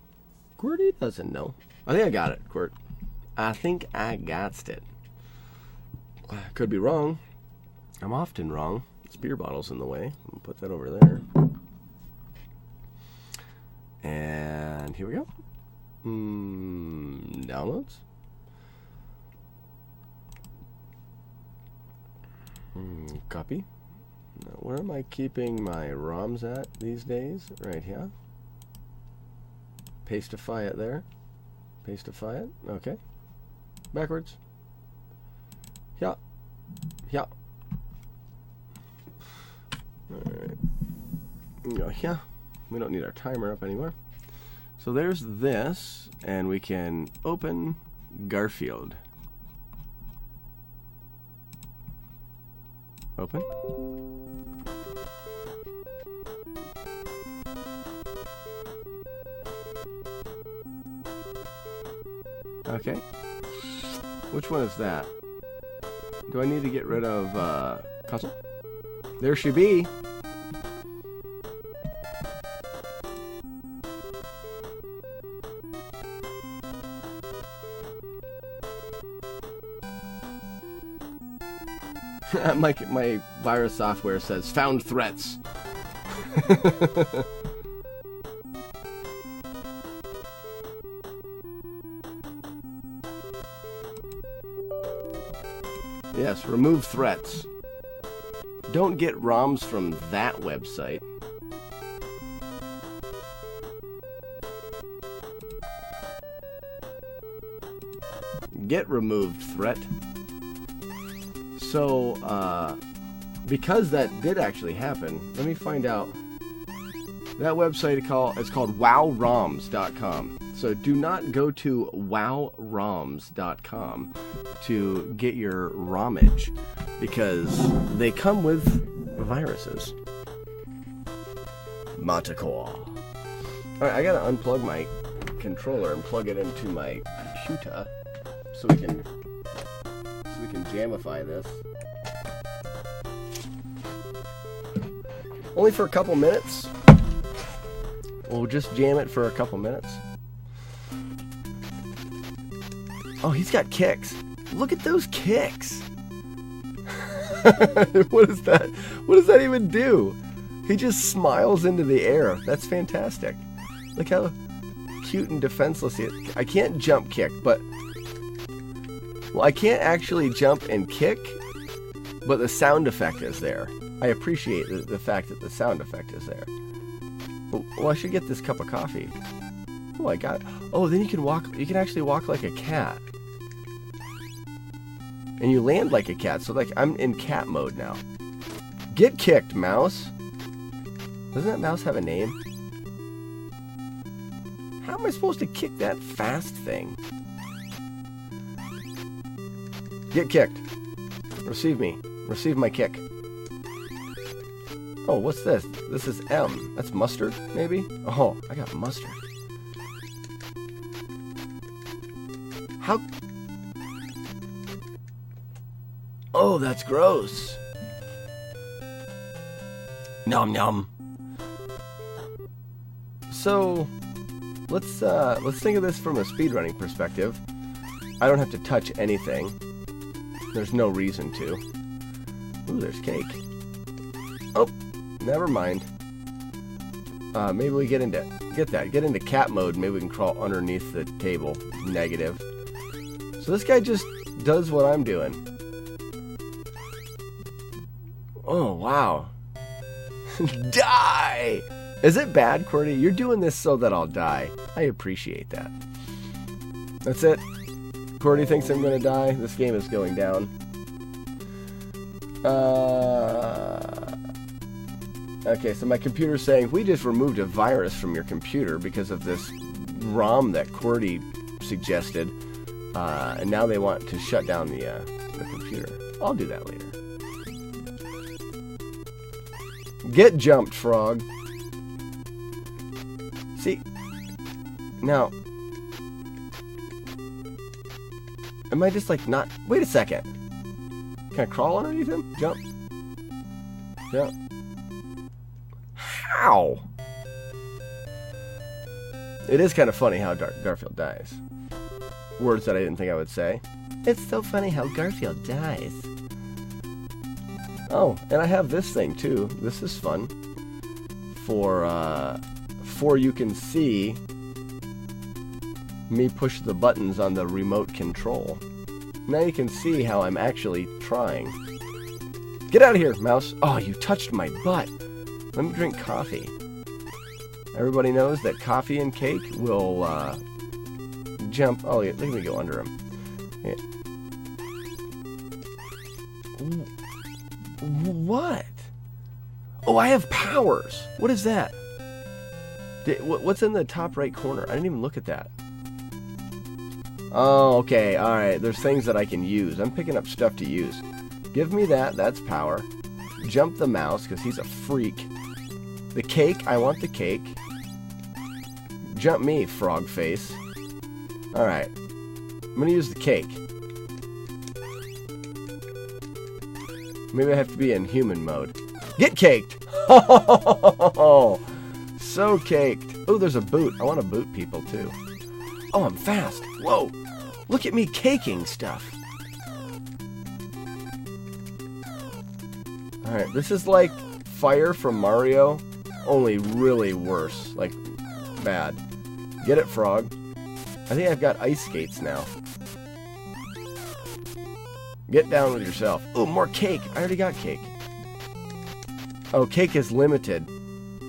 QWERTY doesn't know. I think I got it, Quirt. I think I got it. Could be wrong. I'm often wrong. This beer bottle's in the way. I'll put that over there. And here we go. Downloads. Copy. Now, where am I keeping my ROMs at these days? Right here. Pastify it there. Pastify it. Okay. Backwards. Yeah. Yeah. Alright. Go here. We don't need our timer up anymore. So there's this, and we can open Garfield. Open. Okay. Which one is that? Do I need to get rid of console? There she be. my virus software says found threats. Yes, remove threats. Don't get ROMs from that website. Get removed threat. So, because that did actually happen, let me find out. That website is called wowroms.com. So do not go to wowroms.com to get your ROMage, because they come with viruses. Matacore. Alright, I gotta unplug my controller and plug it into my computer so we can jamify this. Only for a couple minutes. We'll just jam it for a couple minutes. Oh, he's got kicks. Look at those kicks. What is that? What does that even do? He just smiles into the air. That's fantastic. Look how cute and defenseless he is. I can't jump kick, but... Well, I can't actually jump and kick, but the sound effect is there. I appreciate the fact that the sound effect is there. Well, I should get this cup of coffee. Oh, I got... Oh, then you can walk... You can actually walk like a cat. And you land like a cat, so like I'm in cat mode now. Get kicked, mouse. Doesn't that mouse have a name? How am I supposed to kick that fast thing? Get kicked. Receive me. Receive my kick. Oh, what's this? This is M. That's mustard, maybe? Oh, I got mustard. How? Oh, that's gross. Nom nom. So, let's think of this from a speedrunning perspective. I don't have to touch anything. There's no reason to. Ooh, there's cake. Oh, never mind. Maybe we get into cat mode. Maybe we can crawl underneath the table. Negative. So this guy just does what I'm doing. Oh, wow. Die! Is it bad, QWERTY? You're doing this so that I'll die. I appreciate that. That's it. QWERTY thinks I'm going to die. This game is going down. Okay, so my computer's saying, we just removed a virus from your computer because of this ROM that QWERTY suggested. And now they want to shut down the computer. I'll do that later. Get jumped, frog. See, now, am I just like not? Wait a second. Can I crawl underneath him? Jump. Jump. How? It is kind of funny how Garfield dies. Words that I didn't think I would say. It's so funny how Garfield dies. Oh, and I have this thing too. This is fun. For you can see me push the buttons on the remote control. Now you can see how I'm actually trying. Get out of here, mouse. Oh, you touched my butt. Let me drink coffee. Everybody knows that coffee and cake will jump. Oh, yeah, let me go under him. Yeah. What? Oh, I have powers. What is that? What's in the top right corner? I didn't even look at that. Oh, okay. All right. There's things that I can use. I'm picking up stuff to use. Give me that. That's power. Jump the mouse because he's a freak. The cake. I want the cake. Jump me, frog face. All right. I'm going to use the cake. Maybe I have to be in human mode. Get caked! Oh, so caked. Oh, there's a boot. I want to boot people too. Oh, I'm fast. Whoa. Look at me caking stuff. Alright, this is like fire from Mario, only really worse. Like, bad. Get it, frog. I think I've got ice skates now. Get down with yourself. Oh, more cake. I already got cake. Oh, cake is limited.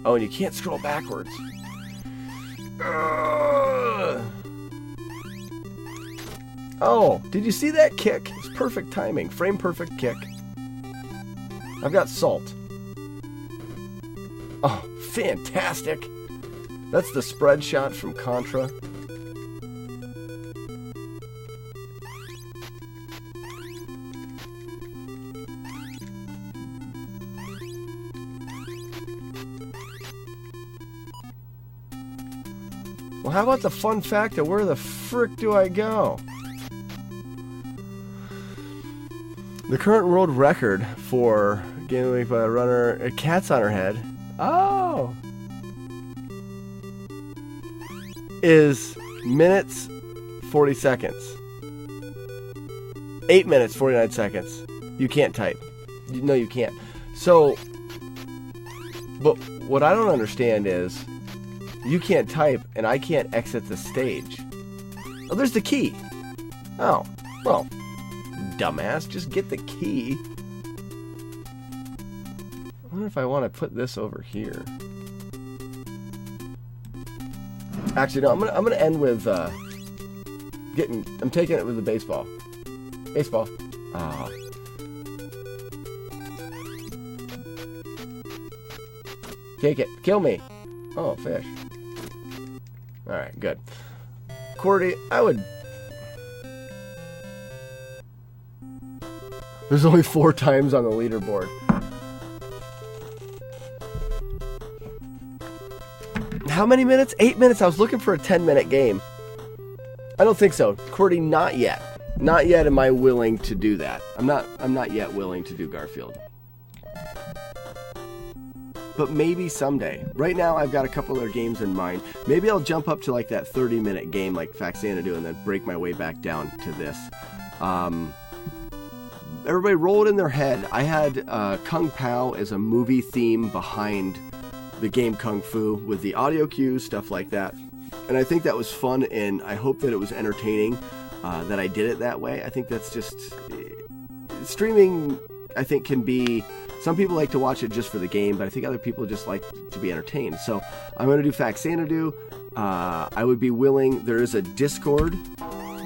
Oh, and you can't scroll backwards. Oh, did you see that kick? It's perfect timing. Frame perfect kick. I've got salt. Oh, fantastic. That's the spread shot from Contra. Well, how about the fun fact of where the frick do I go? The current world record for game week by a runner, a cat's on her head. Oh! Is minutes 40 seconds. 8 minutes 49 seconds. You can't type. No, you can't. So, but what I don't understand is you can't type and I can't exit the stage. Oh, there's the key. Oh, well, dumbass, just get the key. I wonder if I want to put this over here. Actually, no, I'm gonna end with I'm taking it with the baseball. Baseball. Oh. Take it. Kill me. Oh, fish. Alright, good. Cordy, I would... There's only 4 times on the leaderboard. How many minutes? 8 minutes. I was looking for a 10-minute game. I don't think so. Cordy, not yet. Not yet am I willing to do that. I'm not yet willing to do Garfield. But maybe someday. Right now, I've got a couple other games in mind. Maybe I'll jump up to like that 30-minute game like Faxanadu and then break my way back down to this. Everybody roll it in their head. I had Kung Pao as a movie theme behind the game Kung Fu with the audio cues, stuff like that. And I think that was fun, and I hope that it was entertaining that I did it that way. I think that's just... Streaming, I think, can be... Some people like to watch it just for the game, but I think other people just like to be entertained. So I'm going to do Faxanadu. I would be willing. There is a Discord.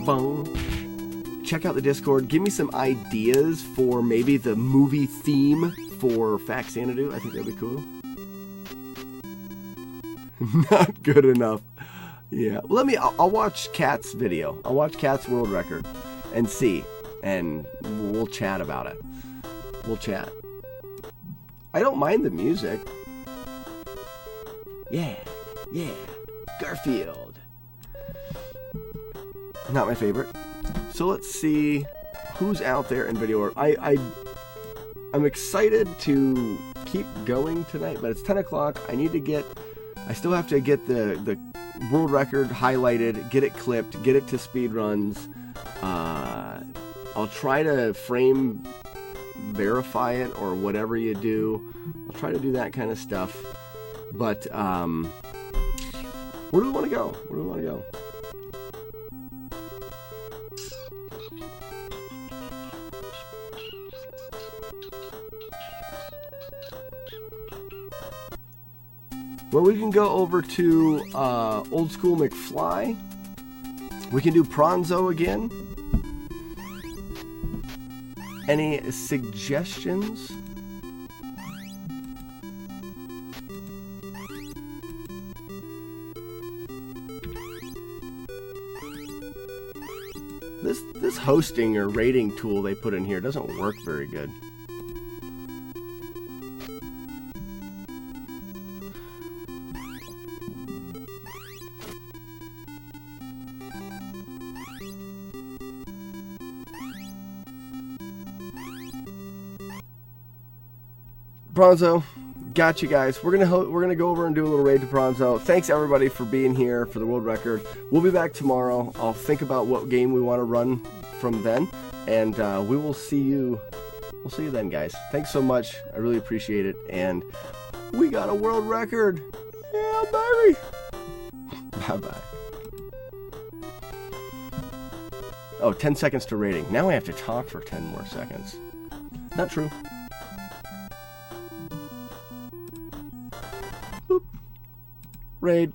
Boom. Check out the Discord. Give me some ideas for maybe the movie theme for Faxanadu. I think that'd be cool. Not good enough. Yeah. I'll watch Kat's video. I'll watch Kat's world record and see. And we'll chat about it. We'll chat. I don't mind the music. Yeah, Garfield. Not my favorite. So let's see who's out there in video. I'm excited to keep going tonight, but it's 10 o'clock. I still have to get the world record highlighted, get it clipped, get it to speed runs. I'll try to frame verify it or whatever you do. I'll try to do that kind of stuff. But where do we want to go? Where do we want to go? Well, we can go over to Old School McFly. We can do Pronzo again. Any suggestions? This hosting or rating tool they put in here doesn't work very good. Bronzo, got you guys. We're gonna go over and do a little raid to Bronzo. Thanks everybody for being here for the world record. We'll be back tomorrow. I'll think about what game we want to run from then, and we will see you. We'll see you then, guys. Thanks so much. I really appreciate it, and we got a world record. Yeah, baby. Bye bye. Oh, 10 seconds to rating. Now I have to talk for 10 more seconds. Not true. Boop. Raid.